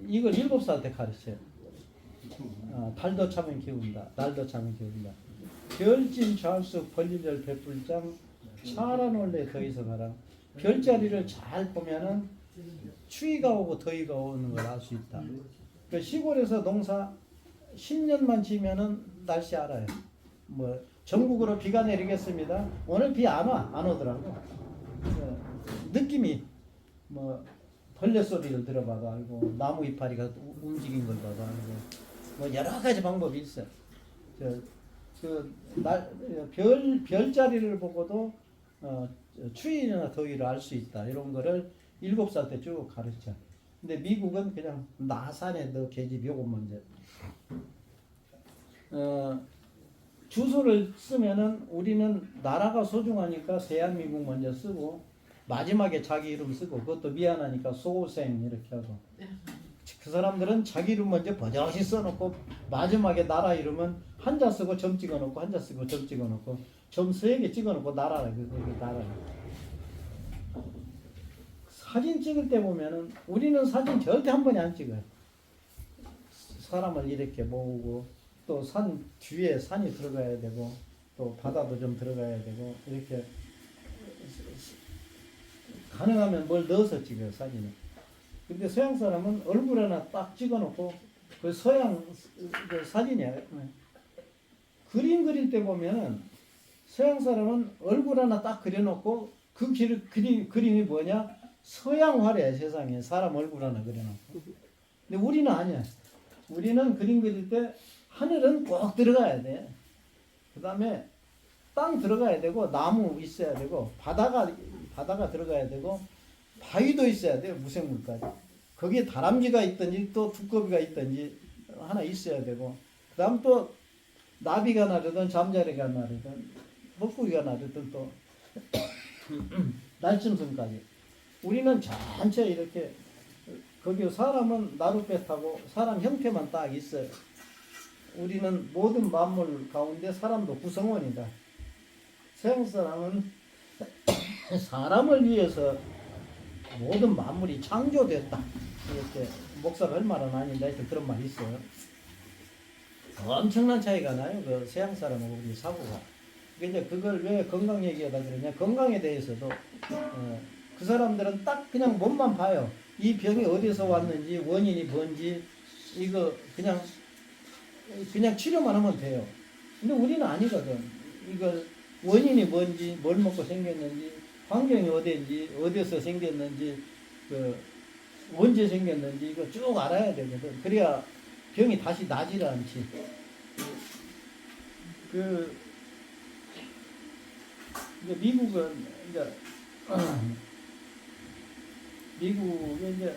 이걸 7살 때 가르쳐요. 달도 차면 기운다. 날도 차면 기운다. 별진 좌수 벌리절 백불장 차란 원래 더위서 가라. 별자리를 잘 보면은 추위가 오고 더위가 오는 걸 알 수 있다. 그 시골에서 농사 10년만 지면은 날씨 알아요. 뭐 전국으로 비가 내리겠습니다. 오늘 비 안 와. 안 오더라고. 느낌이 뭐 벌레 소리를 들어봐도 알고 나무 이파리가 움직인 걸 봐도 알고 뭐 여러 가지 방법이 있어요. 별자리를 보고도 추위나 더위를 알 수 있다. 이런 거를 7살 때 쭉 가르쳐. 근데 미국은 그냥 나산에 너 계집 요것 먼저. 주소를 쓰면은 우리는 나라가 소중하니까 대한민국 먼저 쓰고 마지막에 자기 이름 쓰고 그것도 미안하니까 소생 이렇게 하고 그 사람들은 자기 이름 먼저 버젓이 써놓고 마지막에 나라 이름은 한자 쓰고 점 찍어놓고 한자 쓰고 점 찍어놓고 점 3개 찍어놓고 나라라 그게 나라. 사진 찍을 때 보면은 우리는 사진 절대 한 번에 안 찍어요. 사람을 이렇게 모으고 또 산 뒤에 산이 들어가야 되고 또 바다도 좀 들어가야 되고 이렇게 가능하면 뭘 넣어서 찍어요 사진을. 근데 서양 사람은 얼굴 하나 딱 찍어놓고 그 서양 그 사진이야. 그림 그릴 때 보면은 서양 사람은 얼굴 하나 딱 그려놓고 그 그림이 뭐냐? 서양화래. 세상에 사람 얼굴 하나 그려놓고. 근데 우리는 아니야. 우리는 그림 그릴 때 하늘은 꼭 들어가야 돼. 그 다음에 땅 들어가야 되고 나무 있어야 되고 바다가 들어가야 되고 바위도 있어야 돼요. 무생물까지. 거기에 다람쥐가 있든지 또 두꺼비가 있든지 하나 있어야 되고 그 다음 또 나비가 나르든 잠자리가 나르든 먹구이가 나르든 또 날짐승까지. 우리는 전체 이렇게 거기 사람은 나룻배 타고 사람 형태만 딱 있어요. 우리는 모든 만물 가운데 사람도 구성원이다. 서양 사람은 사람을 위해서 모든 만물이 창조됐다. 이렇게 목사가 할 말은 아닌데 하여튼 그런 말이 있어요. 엄청난 차이가 나요. 그 서양 사람하고 우리 사고가. 이제 그걸 왜 건강 얘기하다 그러냐. 건강에 대해서도 그 사람들은 딱 그냥 몸만 봐요. 이 병이 어디서 왔는지 원인이 뭔지 이거 그냥 치료만 하면 돼요. 근데 우리는 아니거든. 이거 원인이 뭔지 뭘 먹고 생겼는지 환경이 어디서 생겼는지 언제 생겼는지 이거 쭉 알아야 되거든. 그래야 병이 다시 나지를 않지. 미국은 이제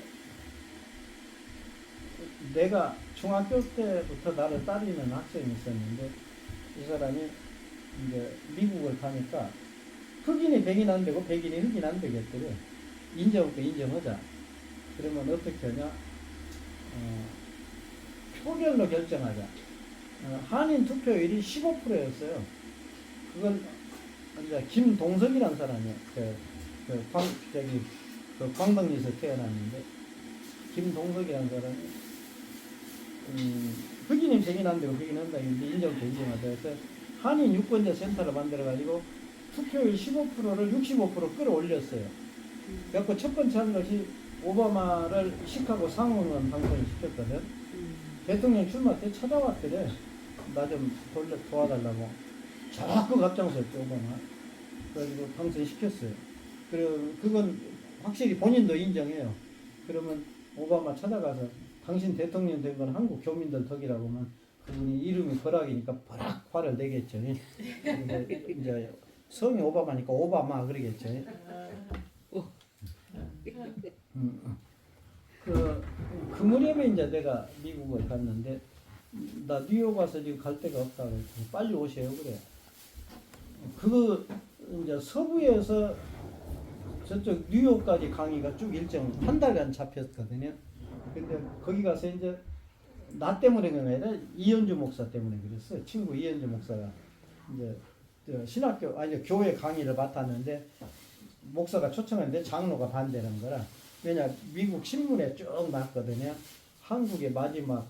내가 중학교 때부터 나를 따르는 학생이 있었는데 이 사람이 이제 미국을 가니까 흑인이 백인 안 되고 백인이 흑인 안 되겠더래. 인정할게 인정하자. 그러면 어떻게 하냐? 표결로 결정하자. 한인 투표율이 15%였어요. 그건 이제 김동석이라는 사람이야. 광덕리에서 태어났는데 김동석이라는 사람이 흑인이 백인 안 되고 백인 한다. 인정돼 인정하자. 그래서 한인 유권자 센터를 만들어가지고 투표율 15%를 65% 끌어올렸어요. 그래서 첫 번째 한 것이 오바마를 시카고 상원의원 당선을 시켰거든. 대통령 출마 때 찾아왔더래. 나 좀 도와달라고. 자꾸 갑장스럽죠 오바마. 그래가지고 당선시켰어요. 그리고 그건 확실히 본인도 인정해요. 그러면 오바마 찾아가서 당신 대통령 된 건 한국 교민들 덕이라고만 그분이 이름이 버락이니까 버락 화를 내겠죠. 그리고 이제 성이 오바마니까 오바마 그러겠죠. 그 무렵에 이제 내가 미국을 갔는데 나 뉴욕 와서 지금 갈 데가 없다 그랬더니 빨리 오세요 그래. 그 이제 서부에서 저쪽 뉴욕까지 강의가 쭉 일정 한 달간 잡혔거든요. 근데 거기 가서 이제 나 때문에 그런 게 아니라 이현주 목사 때문에 그랬어요. 친구 이현주 목사가 이제 신학교 아니 교회 강의를 맡았는데 목사가 초청했는데 장로가 반대하는 거라. 왜냐 미국 신문에 쭉 났거든요. 한국의 마지막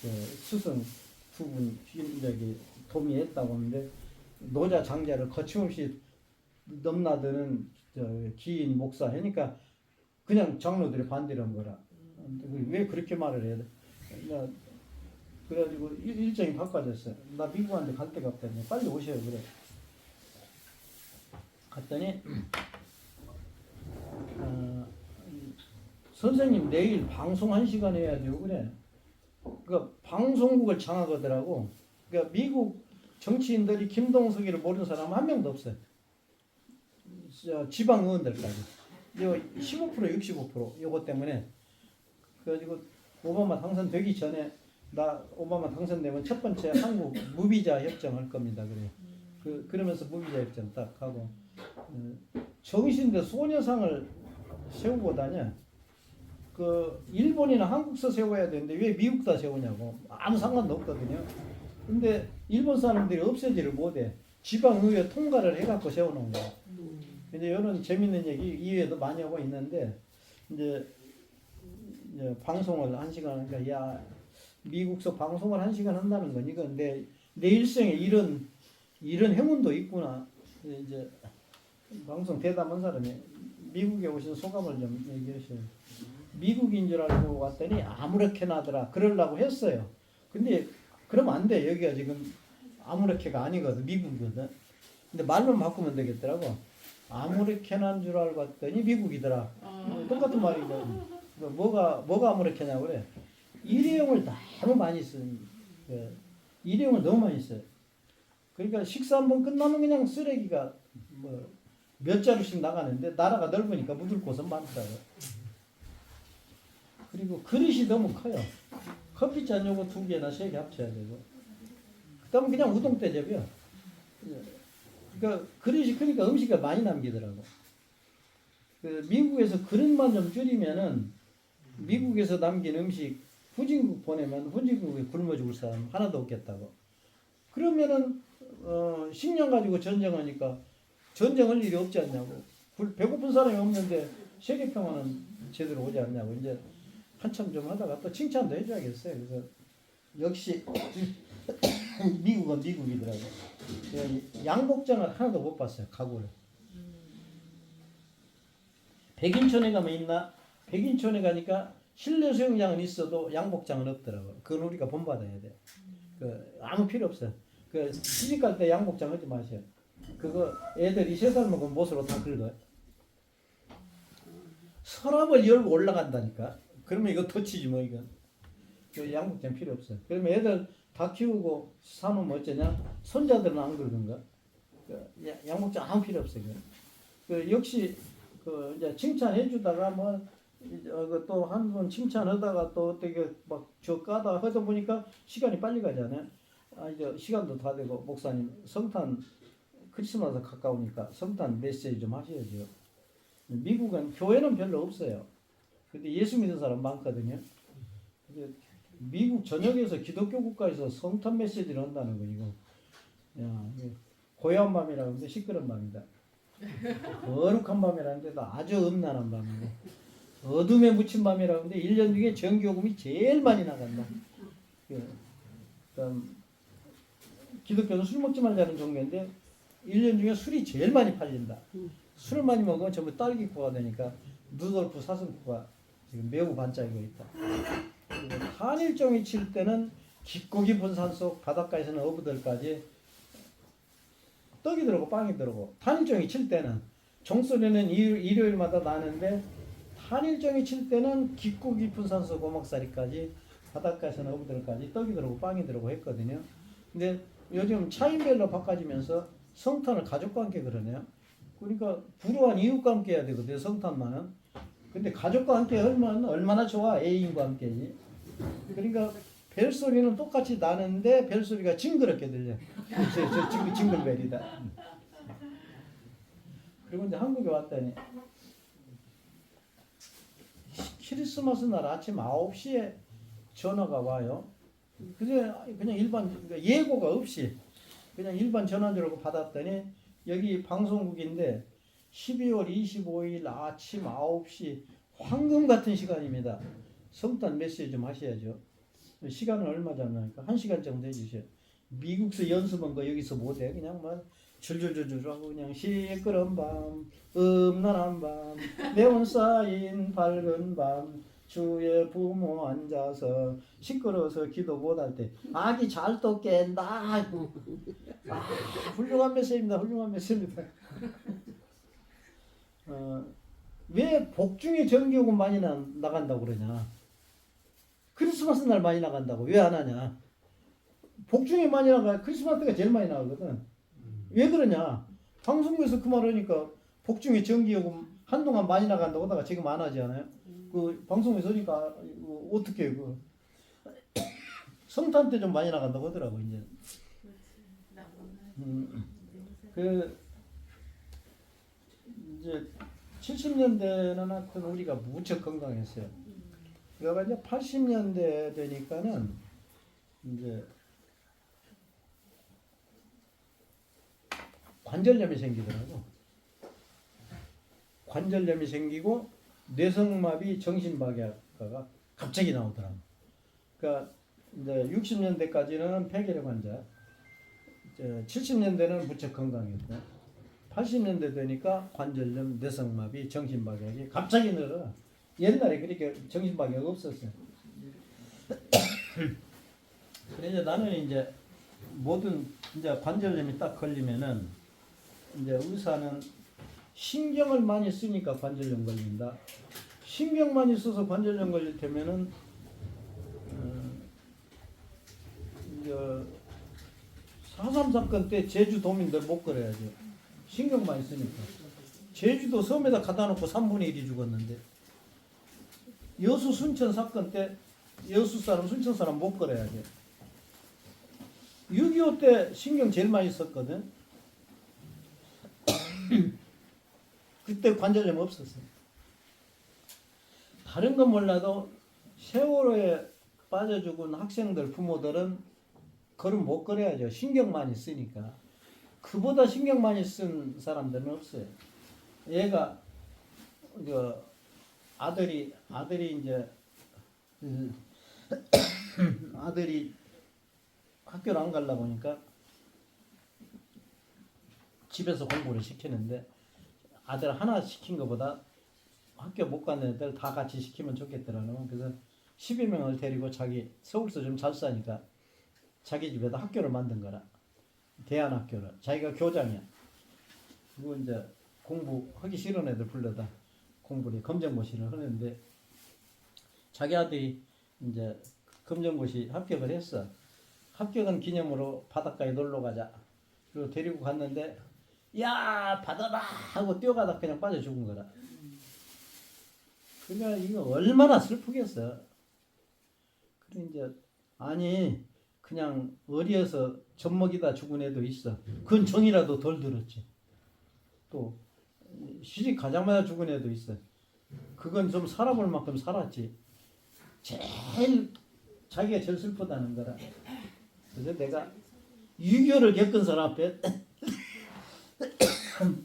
스승 두 분 저기 도미했다고 하는데 노자 장자를 거침없이 넘나드는 기인 목사 하니까 그냥 장로들이 반대를 한 거라. 왜 그렇게 말을 해야 돼? 그래가지고 일정이 바꿔졌어요. 나 미국한테 갈 데가 없다니 빨리 오셔요 그래. 갔더니 선생님 내일 방송 1시간 해야 돼요 그래. 그러니까 방송국을 장악하더라고. 그러니까 미국 정치인들이 김동석이를 모르는 사람 한 명도 없어요. 지방 의원들까지. 이거 15% 65% 요거 때문에 그래가지고 오바마 당선되기 전에 나 오바마 당선되면 첫 번째 한국 무비자 협정할 겁니다 그래. 그러면서 무비자 협정 딱 하고 정신대 소녀상을 세우고 다녀. 그 일본이나 한국서 세워야 되는데 왜 미국다 세우냐고. 아무 상관도 없거든요. 근데 일본 사람들이 없애지를 못해. 지방의회 통과를 해갖고 세워놓은 거야. 이제 이런 재밌는 얘기 이외에도 많이 하고 있는데 이제 방송을 1시간 하니까 야 미국서 방송을 1시간 한다는 건 이건 내 일생에 이런 행운도 있구나. 이제 방송 대담한 사람이 미국에 오신 소감을 좀 얘기하셔요. 미국인 줄 알고 왔더니 아무렇게나 하더라. 그러려고 했어요. 근데 그러면 안 돼. 여기가 지금 아무렇게가 아니거든. 미국이거든. 근데 말만 바꾸면 되겠더라고. 아무렇게나인 줄 알고 왔더니 미국이더라. 똑같은 말이죠. 뭐가 아무렇게냐고 그래. 일회용을 너무 많이 쓰는 일회용을 너무 많이 써요. 그러니까 식사 한번 끝나면 그냥 쓰레기가 몇 자루씩 나가는데 나라가 넓으니까 묻을 곳은 많더라고요. 그리고 그릇이 너무 커요. 커피잔 요거 2개나 3개 합쳐야 되고. 그 다음에 그냥 우동 대접이요. 그러니까 그릇이 크니까 음식이 많이 남기더라고. 미국에서 그릇만 좀 줄이면은 미국에서 남긴 음식 후진국 보내면 후진국에 굶어 죽을 사람 하나도 없겠다고. 그러면은 식량 가지고 전쟁하니까 전쟁할 일이 없지 않냐고. 배고픈 사람이 없는데 세계 평화는 제대로 오지 않냐고. 이제 한참 좀 하다가 또 칭찬도 해줘야겠어요. 그래서 역시 미국은 미국이더라고. 양복장을 하나도 못 봤어요. 가구를. 백인촌에 가면 있나? 백인촌에 가니까 실내 수영장은 있어도 양복장은 없더라고. 그건 우리가 본받아야 돼. 아무 필요 없어요. 시집갈 때 양복장 하지 마세요. 그거 애들이 3살 먹으면 못으로 다 긁어요. 서랍을 열고 올라간다니까. 그러면 이거 터치지 뭐 이건. 양복장 필요 없어요. 그러면 애들 다 키우고 사놓으면 어쩌냐? 손자들은 안 긁은가? 양복장 아무 필요 없어요. 역시 이제 칭찬해주다가 또 한 번 칭찬하다가 또 어떻게 막 저 까다 하다 보니까 시간이 빨리 가잖아요. 이제 시간도 다 되고 목사님 성탄 크리스마스 가까우니까 성탄 메시지 좀 하셔야죠. 미국은 교회는 별로 없어요. 근데 예수 믿는 사람 많거든요. 미국 전역에서 기독교 국가에서 성탄 메시지를 한다는 거 이거. 야, 고요한 밤이라고 하는데 시끄러운 밤이다. 거룩한 밤이라는데도 아주 음란한 밤이고 어둠에 묻힌 밤이라고 하는데 1년 중에 정교금이 제일 많이 나간다. 기독교는 술 먹지 말자는 종교인데 1년 중에 술이 제일 많이 팔린다. 술을 많이 먹으면 전부 딸기코가 되니까 누돌프 사슴코가 지금 매우 반짝이고 있다. 한일종이 칠 때는 깊고 깊은 산속 바닷가에서는 어부들까지 떡이 들어오고 빵이 들어오고, 한일종이 칠 때는 종소리는 일요일마다 나는데 한일종이 칠 때는 깊고 깊은 산속 오막살이까지 바닷가에서는 어부들까지 떡이 들어오고 빵이 들어오고 했거든요. 근데 요즘 차인별로 바꿔지면서 성탄을 가족과 함께 그러네요. 그러니까 불우한 이웃과 함께 해야 되거든요. 성탄만은. 근데 가족과 함께 하면 얼마나 좋아. 애인과 함께지. 그러니까 벨소리는 똑같이 나는데 벨소리가 징그럽게 들려. 저 징글벨이다. 그리고 이제 한국에 왔더니 크리스마스 날 아침 9시에 전화가 와요. 그냥 일반 그러니까 예고가 없이 그냥 일반 전화주로 받았더니 여기 방송국인데 12월 25일 아침 9시 황금 같은 시간입니다. 성탄 메시지 좀 하셔야죠. 시간은 얼마 잡냐니까 1시간 정도 해주셔. 미국서 연습한 거 여기서 못해. 그냥 뭐 줄줄줄줄 하고 그냥 시끄러운 밤 음란한 밤 네온 쌓인 밝은 밤 주의 부모 앉아서 시끄러워서 기도 못할 때 아기 잘 또 깬다. 훌륭한 메시지입니다. 훌륭한 메시지입니다. 왜 복중에 정기요금 많이 나간다고 그러냐. 크리스마스 날 많이 나간다고 왜 안 하냐. 복중에 많이 나가. 크리스마스 때가 제일 많이 나가거든. 왜 그러냐. 방송국에서 그 말 하니까 복중에 정기요금 한동안 많이 나간다고 하다가 지금 안 하지 않아요? 그 방송에서 하니까 어떻게 그 성탄 때 좀 많이 나간다고 하더라고 이제. 그 이제 70년대는 하여튼 우리가 무척 건강했어요. 그러다 이제 80년대 되니까는 이제 관절염이 생기더라고. 관절염이 생기고 뇌성마비, 정신박약과가 갑자기 나오더라고. 그러니까 이제 60년대까지는 폐결핵 환자, 70년대는 무척 건강했고, 80년대 되니까 관절염, 뇌성마비, 정신박약이 갑자기 늘어. 옛날에 그렇게 정신박약 없었어요. 그래서 나는 이제 모든 이제 관절염이 딱 걸리면은 이제 의사는 신경을 많이 쓰니까 관절염 걸린다. 신경 많이 써서 관절염 걸릴 때면은 이제 4.3 사건 때 제주 도민들 못 걸어야죠. 신경 많이 쓰니까. 제주도 섬에다 갖다 놓고 3분의 1이 죽었는데 여수 순천 사건 때 여수 사람 순천 사람 못 걸어야죠. 6.25 때 신경 제일 많이 썼거든. 그때 관절염 없었어요. 다른 건 몰라도 세월호에 빠져 죽은 학생들 부모들은 걸음 못 걸어야죠. 신경 많이 쓰니까. 그보다 신경 많이 쓴 사람들은 없어요. 얘가 아들이 이제 아들이 학교를 안 가려고 하니까 집에서 공부를 시키는데 아들 하나 시킨 것보다 학교 못 가는 애들 다 같이 시키면 좋겠더라고요. 그래서 12명을 데리고 자기 서울서 좀 잘 사니까 자기 집에다 학교를 만든 거라. 대안학교를. 자기가 교장이야. 그리고 이제 공부하기 싫은 애들 불러다 공부를 검정고시를 하는데 자기 아들이 이제 검정고시 합격을 했어. 합격한 기념으로 바닷가에 놀러 가자. 그리고 데리고 갔는데 야 바다다 하고 뛰어가다 그냥 빠져 죽은 거라. 그러니까 이거 얼마나 슬프겠어. 그래 이제 아니 그냥 어리어서 젖먹이다 죽은 애도 있어. 그건 정이라도 덜 들었지. 또 시집 가자마자 죽은 애도 있어. 그건 좀 살아볼 만큼 살았지. 제일 자기가 제일 슬프다는 거라. 그래서 내가 6.25를 겪은 사람 앞에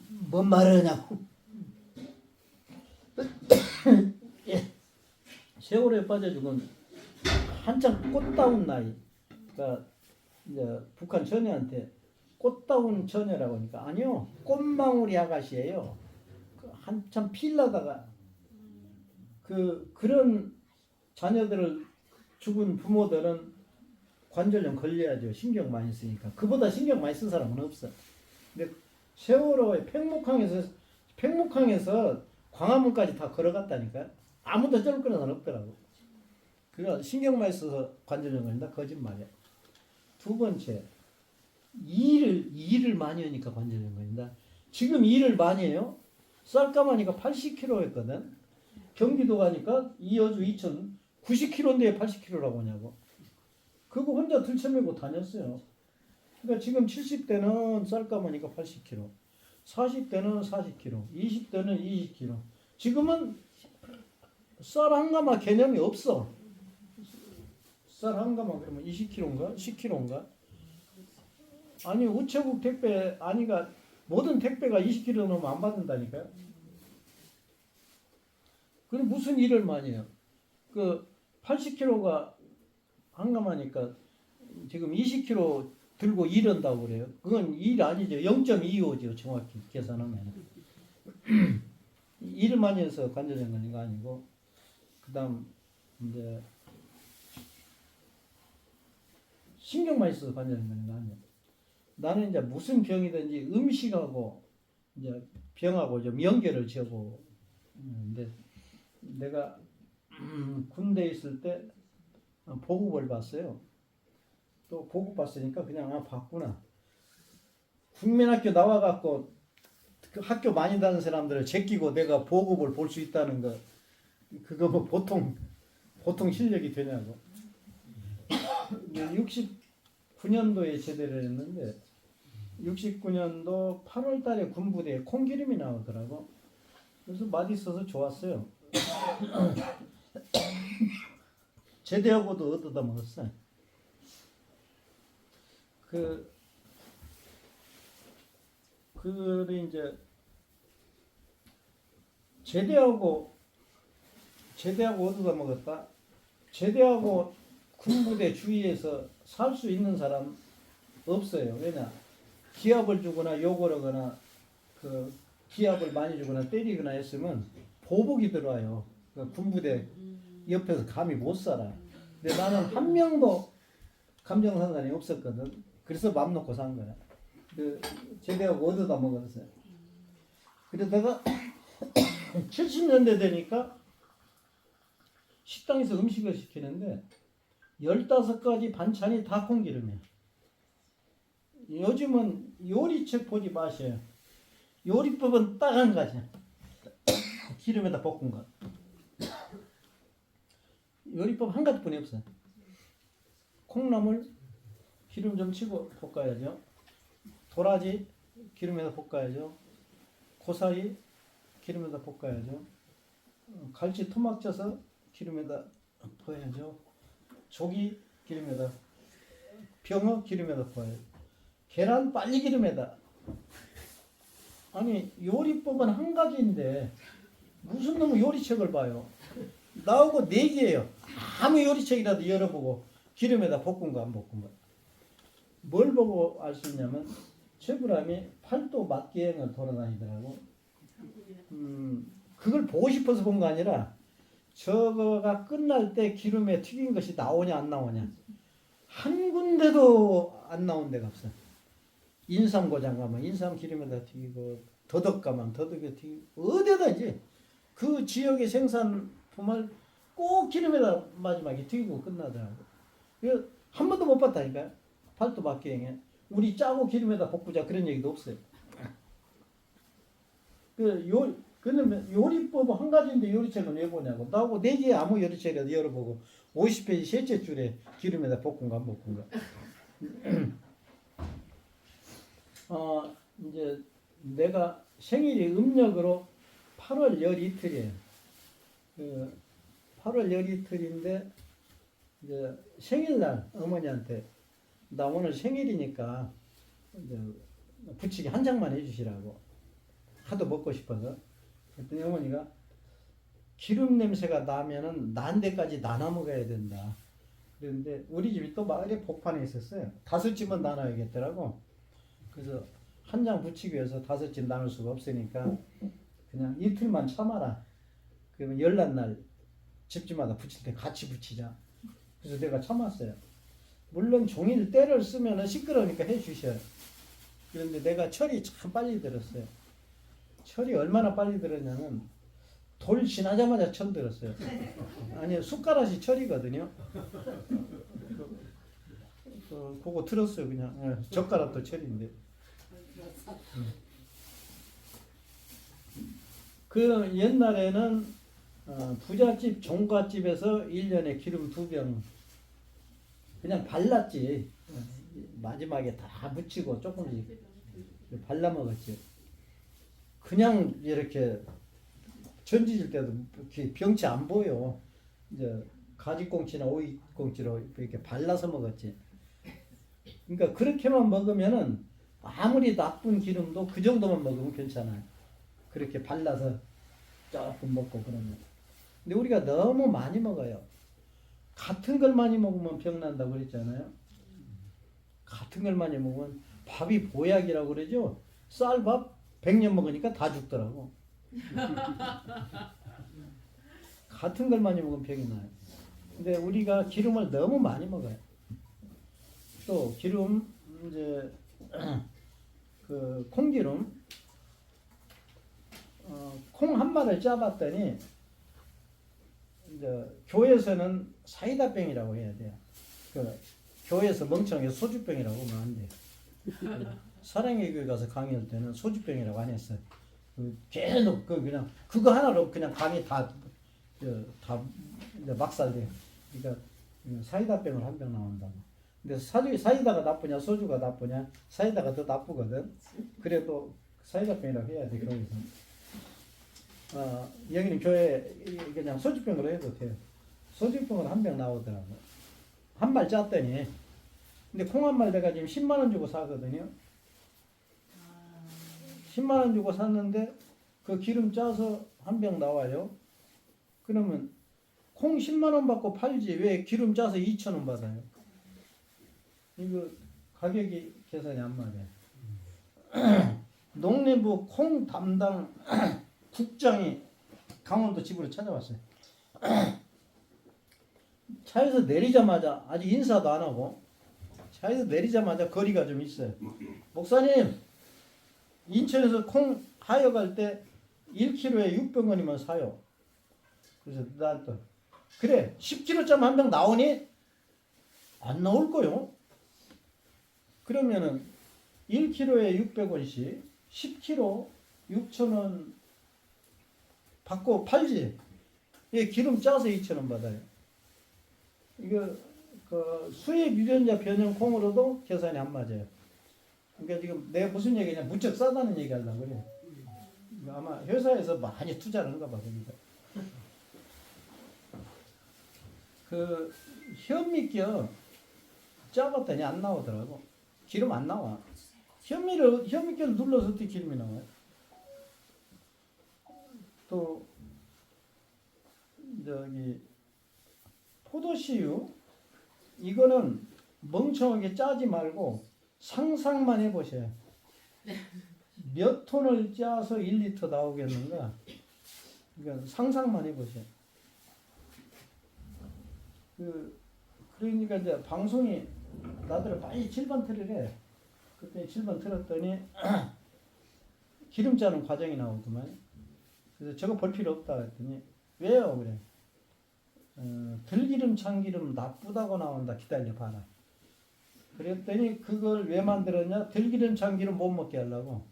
뭔 말을 하냐고. 세월호에 빠져 죽은 한참 꽃다운 나이. 그러니까 이제 북한 처녀한테 꽃다운 처녀라고 하니까 아니요 꽃망우리 아가씨예요. 한참 필라다가 그런 자녀들을 죽은 부모들은 관절염 걸려야죠. 신경 많이 쓰니까. 그보다 신경 많이 쓴 사람은 없어. 근데 세월호에 팽목항에서 광화문까지 다 걸어갔다니까. 아무도 쩔 거는 없더라고. 그러니까 신경만 있어서 관절염 걸린다? 거짓말이야. 두 번째, 일을 많이 하니까 관절염 걸린다. 지금 일을 많이 해요. 쌀까마니까 80kg 했거든. 경기도 가니까 이어주 이천 90kg인데 80kg라고 하냐고. 그거 혼자 들쳐매고 다녔어요. 그러니까 지금 70대는 쌀까마니까 80kg, 40대는 40kg, 20대는 20kg. 지금은 쌀 한 가마 개념이 없어. 쌀 한 가마 그러면 20kg인가? 10kg인가? 아니 우체국 택배 아니가 모든 택배가 20kg 넘으면 안 받는다니까요. 그럼 무슨 일을 많이 해요? 그 80kg가 한 가마니까 지금 20kg 들고 일한다고 그래요. 그건 일 아니죠. 0.25죠. 정확히 계산하면. 일을 많이 해서 관절염 걸린 거 아니고, 그 다음 이제 신경만 있어서 관절염 걸린 거 아니에요. 나는 이제 무슨 병이든지 음식하고 이제 병하고 좀 연결을 지어보고, 근데 내가 군대에 있을 때 보급을 봤어요. 또 보급 봤으니까 그냥 봤구나. 국민학교 나와갖고 그 학교 많이 다니는 사람들을 제끼고 내가 보급을 볼 수 있다는 거, 그거 뭐 보통 실력이 되냐고. 69년도에 제대를 했는데 69년도 8월 달에 군부대에 콩기름이 나오더라고. 그래서 맛있어서 좋았어요. 제대하고도 얻어다 먹었어요. 그래 이제 제대하고 얻어다 먹었다. 제대하고 군부대 주위에서 살 수 있는 사람 없어요. 왜냐? 기합을 주거나 욕을 하거나 그 기합을 많이 주거나 때리거나 했으면 보복이 들어와요. 그 군부대 옆에서 감히 못 살아. 근데 나는 한 명도 감정상관이 없었거든. 그래서 맘 놓고 산 거야. 그 제대하고 얻어다 먹었어요. 그러다가 70년대 되니까 식당에서 음식을 시키는데 15가지 반찬이 다 콩기름이에요. 요즘은 요리책 보지 마세요. 요리법은 딱 한 가지야. 기름에다 볶은 거. 요리법 한 가지뿐이 없어요. 콩나물 기름 좀 치고 볶아야죠. 도라지 기름에다 볶아야죠. 고사리 기름에다 볶아야죠. 갈치 토막 쪄서 기름에다 부어야죠. 조기 기름에다, 병어 기름에다 부어야죠. 계란 빨리 기름에다. 아니 요리법은 한 가지인데 무슨 놈의 요리책을 봐요. 나오고 4개예요. 아무 요리책이라도 열어보고 기름에다 볶은 거 안 볶은 거. 뭘 보고 알 수 있냐면 최불암이 팔도 맞기행을 돌아다니더라고. 그걸 보고 싶어서 본 거 아니라 저거가 끝날 때 기름에 튀긴 것이 나오냐 안 나오냐. 한 군데도 안 나온 데가 없어. 인삼고장 가면 인삼 기름에다 튀기고, 더덕 가면 더덕에 튀기고, 어디다지 그 지역의 생산품을 꼭 기름에다 마지막에 튀기고 끝나더라고. 한 번도 못 봤다니까요. 팔도 맞기행에. 우리 짜고 기름에다 볶자 그런 얘기도 없어요. 그러면 요리법 한 가지인데 요리책은 왜 보냐고. 나하고 4개 아무 요리책이라도 열어보고 50페이지 셋째 줄에 기름에다 볶은 거 안 볶은 거. 이제 내가 생일이 음력으로 8월 12일이에요. 8월 12일인데 이제 생일날 어머니한테 나 오늘 생일이니까 이제 부치기 한 장만 해주시라고 하도 먹고 싶어서. 그랬더니 어머니가 기름 냄새가 나면은 난 데까지 나눠 먹어야 된다. 그런데 우리 집이 또 마을에 복판에 있었어요. 5집은 나눠야겠더라고. 그래서 한 장 부치기 위해서 5집 나눌 수가 없으니까 그냥 이틀만 참아라. 그러면 열난날 집집마다 부칠 때 같이 부치자. 그래서 내가 참았어요. 물론 종일 때를 쓰면 시끄러우니까 해주셔요. 그런데 내가 철이 참 빨리 들었어요. 철이 얼마나 빨리 들었냐면 돌 지나자마자 철 들었어요. 아니 숟가락이 철이거든요. 그거 들었어요 그냥. 예, 젓가락도 철인데. 그 옛날에는 부잣집 종갓집에서 1년에 기름 2병 그냥 발랐지. 마지막에 다 묻히고 조금씩 발라 먹었지. 그냥 이렇게 전지질 때도 이렇게 병치 안 보여. 이제 가지꽁치나 오이꽁치로 이렇게 발라서 먹었지. 그러니까 그렇게만 먹으면은 아무리 나쁜 기름도 그 정도만 먹으면 괜찮아요. 그렇게 발라서 조금 먹고 그러면. 근데 우리가 너무 많이 먹어요. 같은 걸 많이 먹으면 병 난다고 그랬잖아요. 같은 걸 많이 먹으면 밥이 보약이라고 그러죠. 쌀밥 100년 먹으니까 다 죽더라고. 같은 걸 많이 먹으면 병이 나요. 근데 우리가 기름을 너무 많이 먹어요. 또 기름 이제 그 콩기름 콩 한 마리를 짜봤더니 이제 교회에서는 사이다병이라고 해야 돼요. 그 교회에서 멍청하게 소주병이라고 하면 안 돼요. 사랑의 교회 가서 강의할 때는 소주병이라고 안 했어요. 계속 그냥 그거 하나로 그냥 강의 다 막살돼요. 그러니까 사이다병을 한 병 나온다고. 근데 사이다가 나쁘냐 소주가 나쁘냐? 사이다가 더 나쁘거든. 그래도 사이다병이라고 해야 돼. 거기서. 여기는 교회 그냥 소주병으로 해도 돼요. 소주병은 한 병 나오더라고. 한 말 짰더니. 근데 콩 한 말 내가 지금 10만 원 주고 사거든요. 10만 원 주고 샀는데 그 기름 짜서 한 병 나와요. 그러면 콩 10만 원 받고 팔지 왜 기름 짜서 2천 원 받아요? 이거 가격이 계산이 안 맞아요. 농림부 콩 담당 국장이 강원도 집으로 찾아왔어요. 차에서 내리자마자 아직 인사도 안 하고 차에서 내리자마자 거리가 좀 있어요. 목사님 인천에서 콩 하여 갈 때 1kg에 600원이면 사요. 그래서 나한테 그래 10kg짜리 한 병 나오니? 안 나올 거요. 그러면은 1kg에 600원씩 10kg 6,000원 받고 팔지. 예, 기름 짜서 2,000원 받아요. 이거 그 수입 유전자 변형 콩으로도 계산이 안 맞아요. 그러니까 지금 내가 무슨 얘기냐 무척 싸다는 얘기 하려고 그래. 아마 회사에서 많이 투자를 한가 봐. 그러니까. 그 현미껴 짜봤더니 안 나오더라고. 기름 안 나와. 현미껴를 눌러서 어떻게 기름이 나와요? 또 저기 포도씨유 이거는 멍청하게 짜지 말고 상상만 해보세요. 몇 톤을 짜서 1리터 나오겠는가? 그러니까 상상만 해보세요. 그러니까 이제 방송이 나더러 빨리 7번 틀으래. 그때 7번 틀었더니 기름 짜는 과정이 나오더만. 그래서 저거 볼 필요 없다 그랬더니 왜요? 그래. 들기름 참기름 나쁘다고 나온다. 기다려 봐라. 그랬더니 그걸 왜 만들었냐? 들기름 참기름 못 먹게 하려고.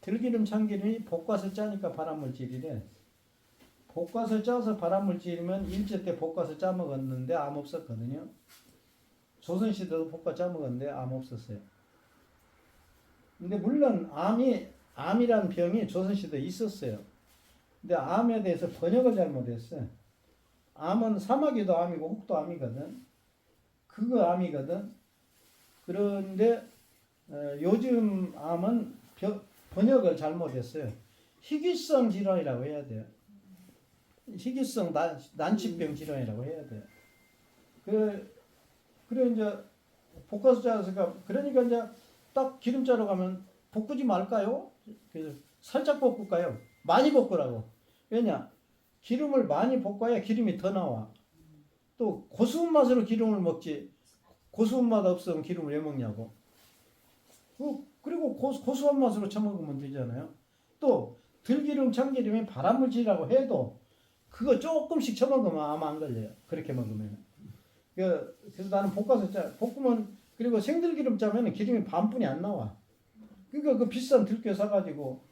들기름 참기름이 볶아서 짜니까 발암물질이래. 볶아서 짜서 발암물질이면 일제 때 볶아서 짜 먹었는데 암 없었거든요. 조선시대도 볶아 짜 먹었는데 암 없었어요. 근데 물론 암이란 병이 조선시대에 있었어요. 근데 암에 대해서 번역을 잘못했어요. 암은 사마귀도 암이고 혹도 암이거든. 그거 암이거든. 그런데 요즘 암은 번역을 잘못했어요. 희귀성 질환이라고 해야 돼요. 희귀성 난치병 질환이라고 해야 돼요. 그래 이제 볶아서 짜서 그러니까 이제 딱 기름 짜러 가면 볶지 말까요? 그래서 살짝 볶을까요? 많이 볶으라고. 왜냐? 기름을 많이 볶아야 기름이 더 나와. 또 고소한 맛으로 기름을 먹지. 고소한 맛 없으면 기름을 왜 먹냐고. 그리고 고소한 맛으로 처먹으면 되잖아요. 또 들기름, 참기름이 발암물질이라고 해도 그거 조금씩 쳐먹으면 아마 안 걸려요. 그렇게 먹으면. 그래서 나는 볶아서 볶으면 그리고 생들기름 짜면 기름이 반뿐이 안 나와. 그러니까 그 비싼 들깨 사가지고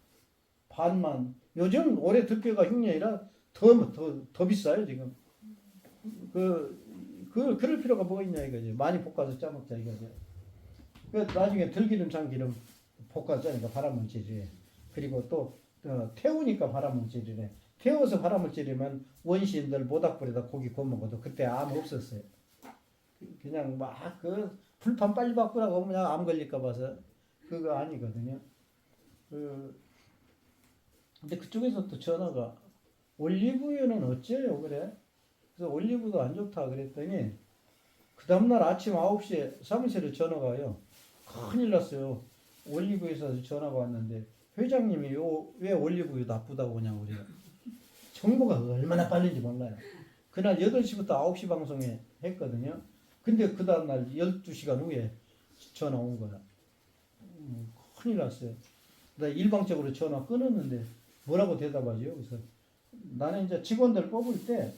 반만. 요즘 올해 들깨가 흉년이라 더 비싸요 지금. 그럴 필요가 뭐가 있냐 이거지. 많이 볶아서 짜 먹자 이거지. 그 나중에 들기름, 참기름 볶아서 짜니까 발암물질이. 그리고 또 태우니까 발암물질이래. 태워서 발암물질이면 원시인들 모닥불에다 고기 구워 먹어도 그때 암 없었어요. 그냥 막 그 불판 빨리 바꾸라고 하면 그냥 암 걸릴까 봐서 그거 아니거든요. 근데 그쪽에서 또 전화가 올리브유는 어째요 그래? 그래서 올리브도 안 좋다 그랬더니 그 다음날 아침 9시에 사무실에 전화가 와요. 큰일 났어요. 올리브유에서 전화가 왔는데 회장님이 왜 올리브유 나쁘다고 그냥 그래요. 정보가 얼마나 빠른지 몰라요. 그날 8시부터 9시 방송에 했거든요. 근데 그 다음날 12시간 후에 전화 온 거야. 큰일 났어요. 나 일방적으로 전화 끊었는데 뭐라고 대답하죠? 그래서 나는 이제 직원들 뽑을 때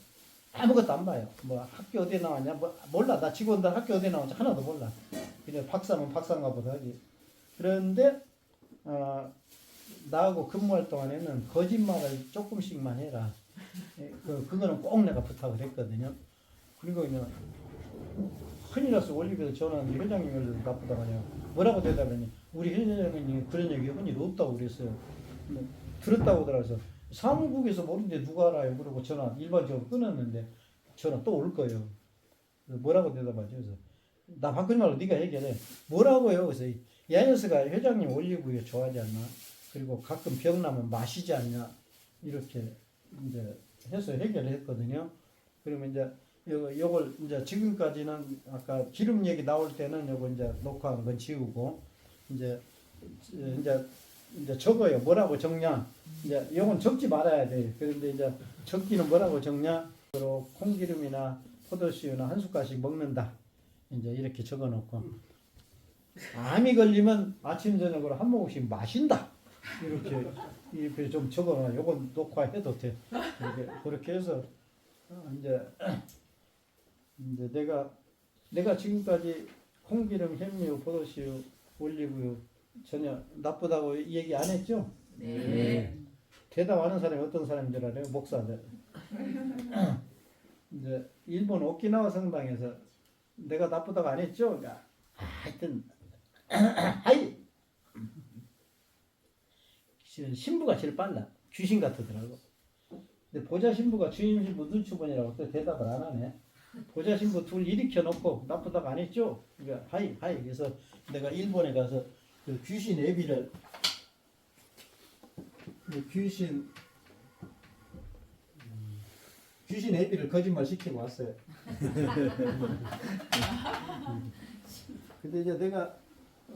아무것도 안 봐요. 뭐 학교 어디에 나왔냐? 뭐 몰라. 나 직원들 학교 어디에 나왔는지 하나도 몰라. 그냥 박사면 박사인가 보다 하지. 그런데 나하고 근무할 동안에는 거짓말을 조금씩만 해라. 그거는 꼭 내가 부탁을 했거든요. 그리고 그냥 큰일 났어. 올리브에서 전화하는데 회장님이 나쁘다고 하냐. 뭐라고 대답했니? 우리 회장님이 그런 얘기 해본 일 없다고 그랬어요. 들었다고 들어서 사무국에서 모르는데 누가 알아요? 그러고 전화 일반적으로 끊었는데 전화 또 올 거예요. 뭐라고 대답하죠? 그래서 나 바꾸지 말고 네가 얘기해. 뭐라고요? 그래서 야 녀석아 회장님 올리브유 좋아하지 않나? 그리고 가끔 병 나면 마시지 않냐? 이렇게 이제 해서 해결을 했거든요. 그러면 이제 요걸 이제 지금까지는 아까 기름 얘기 나올 때는 요거 이제 녹화한 건 지우고 이제 적어요. 뭐라고 적냐? 이제 요건 적지 말아야 돼. 그런데 이제 적기는 뭐라고 적냐? 콩기름이나 포도씨유나 한 숟갈씩 먹는다. 이제 이렇게 적어놓고 암이 걸리면 아침 저녁으로 한 모금씩 마신다. 이렇게 좀 적어놔. 요건 녹화해도 돼. 그렇게 해서 이제 내가 지금까지 콩기름, 햄유, 포도씨유, 올리브유 전혀 나쁘다고 얘기 안 했죠? 네. 대답하는 사람이 어떤 사람인 줄 알아요? 목사들. 이제 일본 오키나와 성당에서 내가 나쁘다고 안 했죠? 그러니까 하여튼 하이 신부가 제일 빨라. 귀신 같더라고. 근데 보좌 신부가 주임 신부 눈치 보느라고 또 대답을 안 하네. 보좌 신부 둘 일으켜 놓고 나쁘다고 안 했죠? 그러니까 하이. 그래서 내가 일본에 가서 그 귀신 애비를 귀신 애비를 거짓말 시키고 왔어요. 근데 이제 내가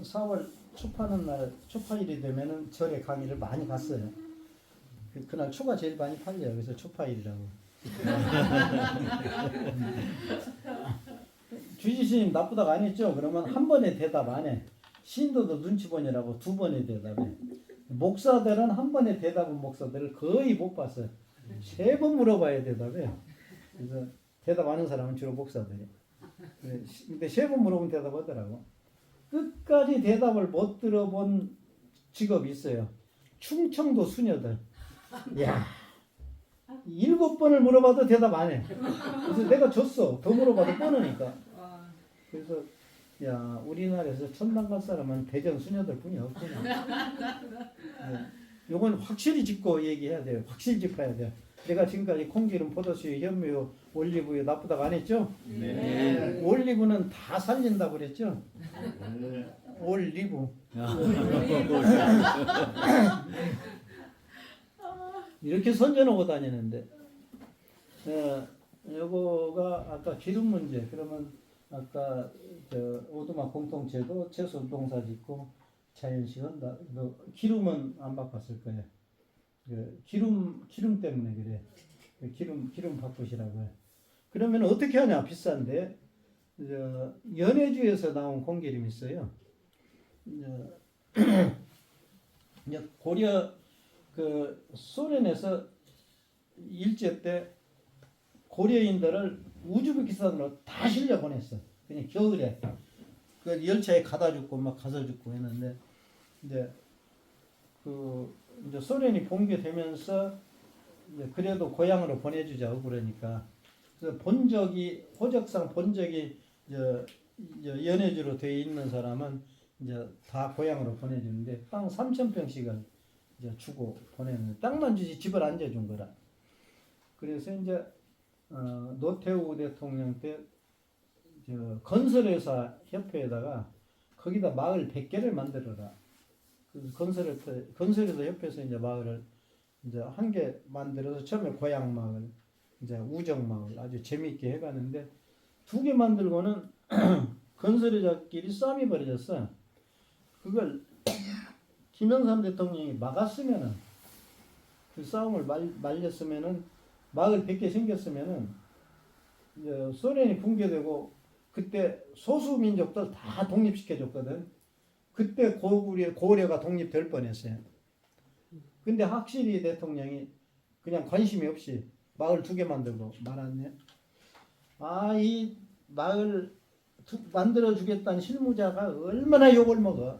4월 초파는 날 초파일이 되면은 절에 강의를 많이 갔어요. 그날 초가 제일 많이 팔려요. 그래서 초파일이라고. 주지스님 나쁘다고 안 했죠? 그러면 한 번에 대답 안 해. 신도도 눈치 보느라고 2번에 대답해. 목사들은 한 번에 대답은 목사들을 거의 못 봤어요. 3번 물어봐야 대답해. 그래서 대답하는 사람은 주로 목사들이. 근데 3번 물어보면 대답하더라고. 끝까지 대답을 못 들어본 직업이 있어요. 충청도 수녀들. 야, 7번을 물어봐도 대답 안 해. 그래서 내가 졌어. 더 물어봐도 뻔하니까. 그래서 야, 우리나라에서 천당 갈 사람은 대전 수녀들 뿐이 없구나. 요건 확실히 짚고 얘기해야 돼요. 확실히 짚어야 돼요. 내가 지금까지 콩기름, 포도씨유, 현미유, 올리브유 나쁘다고 안 했죠? 네. 올리브는 다 살린다고 그랬죠? 네. 올리브. 이렇게 선전하고 다니는데 요거가 아까 기름 문제. 그러면 아까 오두막 공동체도 채소 농사 짓고 자연식 한다. 기름은 안 바꿨을 거예요. 기름 때문에 그래. 기름 바꾸시라고 해. 그러면 어떻게 하냐? 비싼데 연해주에서 나온 콩기름이 있어요. 고려 그 소련에서 일제 때 고려인들을 우즈베키스탄으로 다 실려 보냈어. 그냥 겨울에 그 열차에 가다 죽고 막 가서 죽고 했는데 이제 그 이제 소련이 붕괴되면서 이제 그래도 고향으로 보내주자고 그러니까 그래서 본적이 호적상 본적이 이제 연해주로 돼 있는 사람은 이제 다 고향으로 보내주는데 땅 3,000평씩을 이제 주고 보내는 땅만 주지 집을 안 지어준 거라. 그래서 이제 노태우 대통령 때 건설회사 협회에다가 거기다 마을 100개를 만들어라. 그래서 건설회사 협회에서 이제 마을을 이제 한 개 만들어서 처음에 고향 마을, 이제 우정 마을 아주 재미있게 해가는데 2개 만들고는 건설회사끼리 싸움이 벌어졌어. 그걸 김영삼 대통령이 막았으면은 그 싸움을 말렸으면은 마을 100개 생겼으면은 이제 소련이 붕괴되고 그때 소수 민족들 다 독립시켜줬거든. 그때 고려가 독립될 뻔했어요. 근데 확실히 대통령이 그냥 관심이 없이 마을 2개 만들고 말았네. 이 마을 만들어 주겠다는 실무자가 얼마나 욕을 먹어.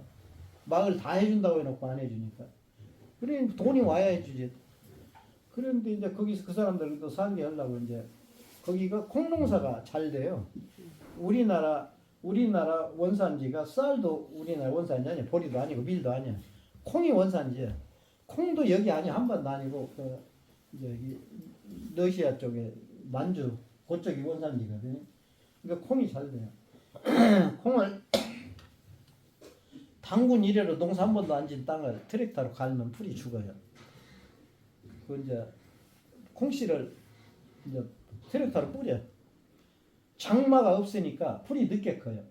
마을 다 해준다고 해놓고 안 해주니까. 그래 돈이 와야 해주지. 그런데 이제 거기서 그 사람들도 살게 하려고 이제 거기가 콩농사가 잘 돼요. 우리나라 원산지가 쌀도 우리나라 원산지 아니야. 보리도 아니고 밀도 아니야. 콩이 원산지야. 콩도 여기 아니야. 한반도 아니고 저기 러시아 쪽에 만주 그쪽이 원산지거든요. 그러니까 콩이 잘 돼요. 콩을 당군 이래로 농사 한 번도 안 진 땅을 트랙터로 갈면 풀이 죽어요. 그 이제 콩씨를 이제 트랙터로 뿌려. 장마가 없으니까 풀이 늦게 커요.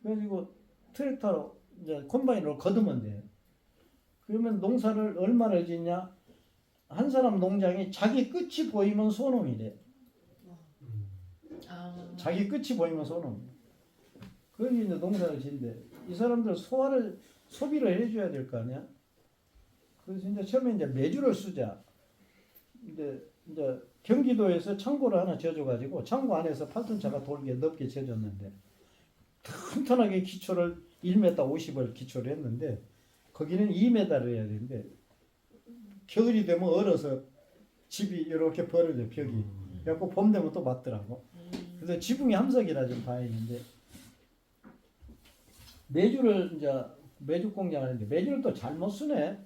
그래가지고 트랙터로 이제 콤바인으로 거두면 돼요. 그러면 농사를 얼마나 짓냐? 한 사람 농장이 자기 끝이 보이면 소농이래. 자기 끝이 보이면 소농. 거기 이제 농사를 짓는데 이 사람들 소비를 해줘야 될 거 아니야? 그래서 이제 처음에 이제 메주를 쓰자. 근데 이제 경기도에서 창고를 하나 지어줘가지고 창고 안에서 8톤차가 돌게 넓게 지어줬는데 튼튼하게 기초를 1m 50을 기초를 했는데 거기는 2m를 해야 되는데 겨울이 되면 얼어서 집이 이렇게 벌어져 벽이. 그래갖고 봄 되면 또 맞더라고. 그래서 지붕이 함석이라 좀 다행인데 메주를 이제 메주 공장을 했는데 메주를 또 잘못 쓰네.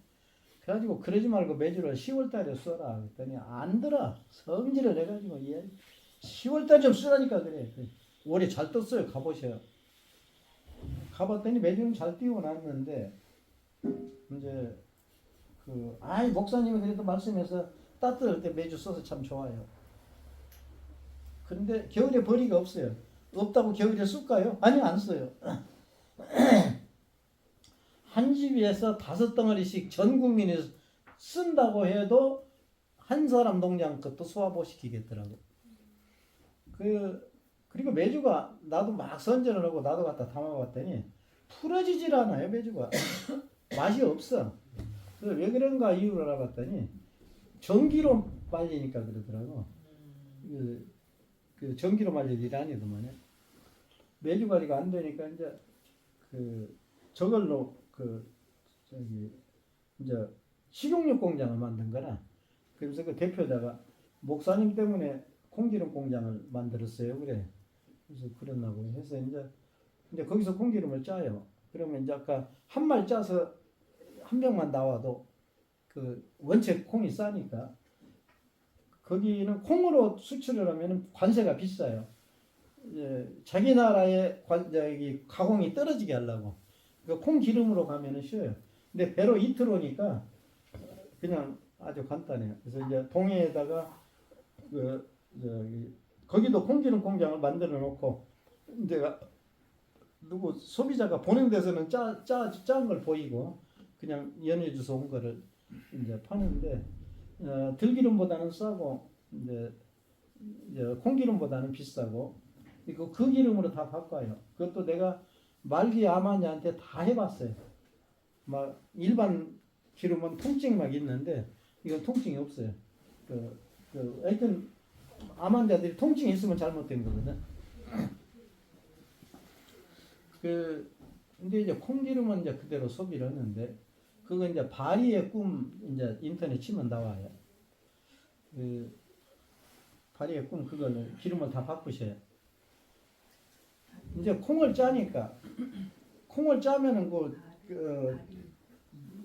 그래가지고 그러지 말고 메주를 10월달에 써라 그랬더니 안 들어. 성질을 내가지고 10월달 좀 쓰라니까 그래. 올해 잘 떴어요. 가보셔요. 가봤더니 메주는 잘 띄워 놨는데 이제 목사님이 그래도 말씀해서 따뜻할 때 메주 써서 참 좋아요. 그런데 겨울에 벌이가 없어요. 없다고 겨울에 쓸까요? 아니 안 써요. 한 집에서 5덩어리씩 전 국민이 쓴다고 해도 한 사람 농장 것도 소화못 시키겠더라고. 그리고 메주가 나도 막 선전을 하고 나도 갖다 담아봤더니 풀어지질 않아요. 메주가 맛이 없어. 그래서 왜 그런가 이유를 알아봤더니 전기로 말리니까 그러더라고. 그 전기로 말릴 일이 아니더만요. 메주가리가 안 되니까 이제 저걸로 이제 식용유 공장을 만든 거라. 그래서 그 대표자가 목사님 때문에 콩기름 공장을 만들었어요. 그래. 그래서 그러나고 해서 이제 거기서 콩기름을 짜요. 그러면 이제 아까 한 말 짜서 한 병만 나와도 원체 콩이 싸니까 거기는 콩으로 수출을 하면 관세가 비싸요. 자기 나라의 가공이 떨어지게 하려고. 그러니까 콩 기름으로 가면은 쉬워요. 근데 배로 이틀 오니까 그냥 아주 간단해요. 그래서 이제 동해에다가 거기도 콩기름 공장을 만들어 놓고 내가 누구 소비자가 보는 데서는 짠 걸 보이고 그냥 연해주서 온 거를 이제 파는데 들기름보다는 싸고 이제 콩기름보다는 비싸고 그 기름으로 다 바꿔요. 그것도 내가 말기 아마니한테 다 해봤어요. 막 일반 기름은 통증이 막 있는데 이건 통증이 없어요. 하여튼 암 환자들이 통증이 있으면 잘못된 거거든. 근데 이제 콩기름은 이제 그대로 소비를 하는데 그거 이제 바리의 꿈 이제 인터넷 치면 나와요. 바리의 꿈 그거는 기름을 다 바꾸셔요. 이제 콩을 짜니까 콩을 짜면은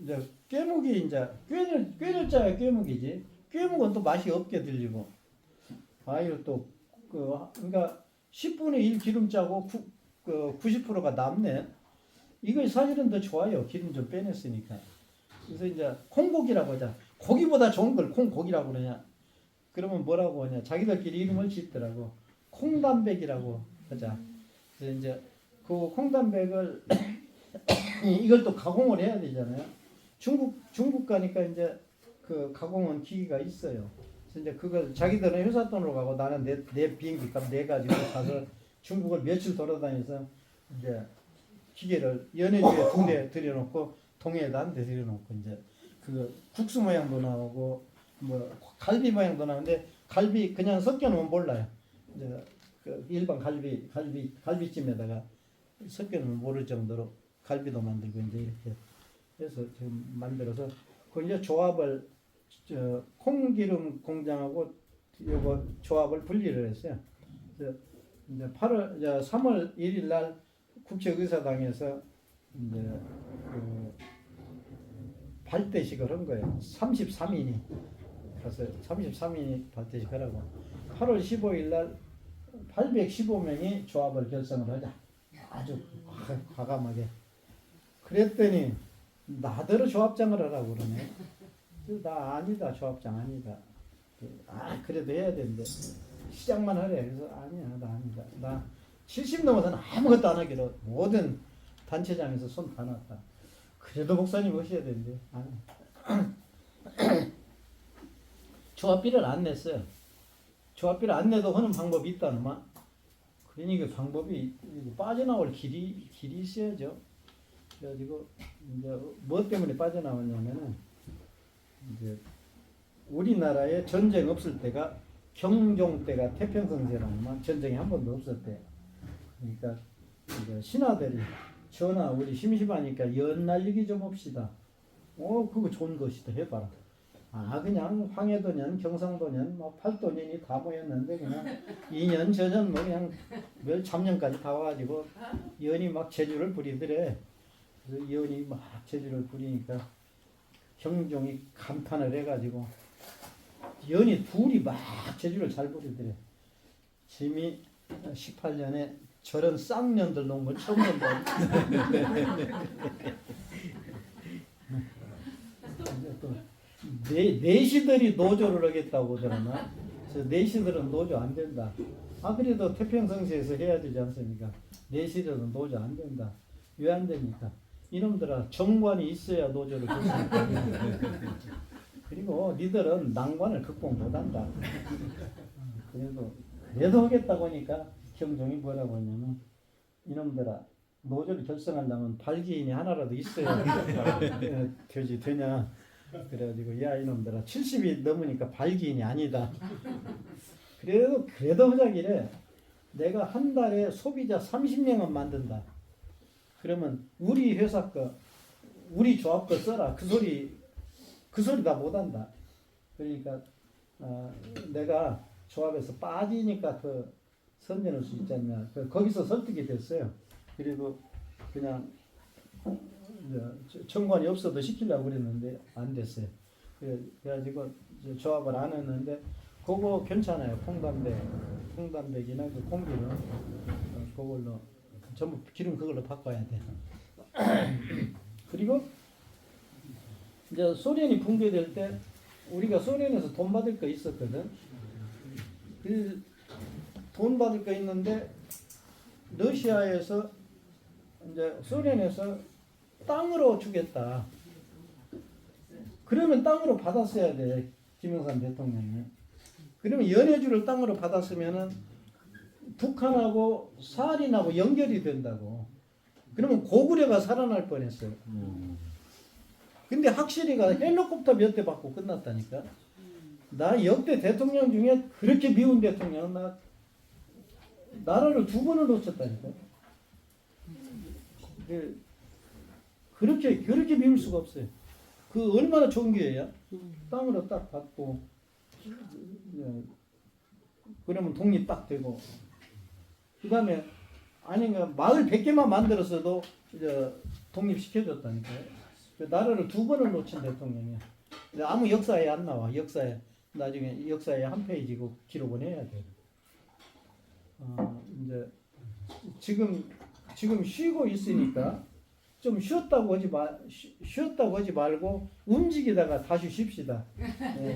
이제 꾀묵이 이제 꾀를 짜야 꾀묵이지. 꾀묵은 또 맛이 없게 들리고. 아유 또 그러니까 10분의 1 기름 짜고 90%가 남네. 이거 사실은 더 좋아요. 기름 좀 빼냈으니까. 그래서 이제 콩고기라고 하자. 고기보다 좋은 걸 콩고기라고 그러냐. 그러면 뭐라고 하냐. 자기들끼리 이름을 짓더라고. 콩단백이라고 하자. 그래서 이제 그 콩단백을 이걸 또 가공을 해야 되잖아요. 중국 가니까 이제 그 가공은 기기가 있어요. 그래서 이제 그걸 자기들은 회사 돈으로 가고 나는 내 비행기 값 내 가지고 가서 중국을 며칠 돌아다녀서 이제 기계를 연해주에 2대 들여놓고 동해에다 1대 들여놓고 이제 그 국수 모양도 나오고 뭐 갈비 모양도 나오는데 갈비 그냥 섞여놓으면 몰라요. 이제 그 일반 갈비찜에다가 섞여놓으면 모를 정도로 갈비도 만들고 이제 이렇게 해서 지금 만들어서 그 이제 조합을 콩기름 공장하고 요거 조합을 분리를 했어요. 그래서 이제 3월 1일 날 국제의사당에서 이제 발대식을 한 거예요. 33인이 가서 33인이 발대식 하라고. 8월 15일 날 815명이 조합을 결성을 하자. 아주 과감하게. 그랬더니 나더러 조합장을 하라고 그러네. 나 아니다. 조합장 아니다. 그래도 해야 되는데 시작만 하래. 그래서 아니야. 나 아니다. 나 70 넘어서는 아무것도 안 하기로 모든 단체장에서 손 다 놨다. 그래도 목사님 오셔야 되는데 조합비를 안 냈어요. 조합비를 안 내도 하는 방법이 있다는 말. 그러니 그 방법이 빠져나올 길이 있어야죠. 그래가지고 이제 뭐 때문에 빠져나왔냐면은 이제 우리나라에 전쟁 없을 때가 경종 때가 태평성세라는 말, 전쟁이 한 번도 없었대. 그러니까 이제 신하들이 전하 우리 심심하니까 연 날리기 좀 합시다. 그거 좋은 것이다. 해봐라. 그냥 황해도년 경상도년 뭐 팔도년이 다 모였는데 그냥 2년 전년 뭐 그냥 몇 잡년까지 다 와가지고 연이 막 재주를 부리더래. 그래서 연이 막 재주를 부리니까 경종이 감탄을 해가지고 연이 둘이 막 재주를 잘 부리더래. 짐이 18년에 저런 쌍년들 놓은 걸 처음 본다. 또 내시들이 노조를 하겠다고 그러나 그래서 내시들은 노조 안 된다. 그래도 태평성세에서 해야 되지 않습니까? 내시들은 노조 안 된다. 왜 안 됩니까? 이놈들아 정관이 있어야 노조를 결성한다. 그리고 니들은 난관을 극복 못한다. 그래도 하겠다고 하니까 경종이 뭐라고 하냐면 이놈들아 노조를 결성하려면 발기인이 하나라도 있어야 되냐. 그래가지고 야 이놈들아 70이 넘으니까 발기인이 아니다. 그래도 하자기래 내가 한 달에 소비자 30명은 만든다. 그러면 우리 회사 거 우리 조합 거 써라. 그 소리 다 못한다. 그러니까 내가 조합에서 빠지니까 더 선전할 수 있지 않냐. 거기서 설득이 됐어요. 그리고 그냥 정관이 없어도 시키려고 그랬는데 안 됐어요. 그래가지고 조합을 안 했는데 그거 괜찮아요. 콩단백이나 그 콩기름 그걸로 전부 기름 그걸로 바꿔야 돼. 그리고 이제 소련이 붕괴될 때 우리가 소련에서 돈 받을 거 있었거든. 그 돈 받을 거 있는데 러시아에서 이제 소련에서 땅으로 주겠다. 그러면 땅으로 받았어야 돼. 김영삼 대통령이. 그러면 연해주를 땅으로 받았으면은 북한하고 사할린하고 연결이 된다고. 그러면 고구려가 살아날 뻔했어요. 근데 확실히가 헬리콥터 몇 대 받고 끝났다니까. 나 역대 대통령 중에 그렇게 미운 대통령은 나라를 두 번을 놓쳤다니까. 그렇게 미울 수가 없어요. 그 얼마나 좋은 기회야. 땅으로 딱 받고 그러면 독립 딱 되고 그 다음에 아닌가 마을 100개만 만들었어도 독립시켜줬다니까요. 나라를 두 번을 놓친 대통령이야. 아무 역사에 안 나와. 역사에 나중에 역사에 한 페이지고 기록은 해야 돼. 이제 지금 쉬고 있으니까 좀 쉬었다고 하지 말고 움직이다가 다시 쉽시다.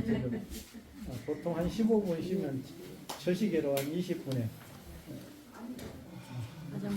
지금 보통 한 15분 쉬면 저 시계로 한 20분에. 화장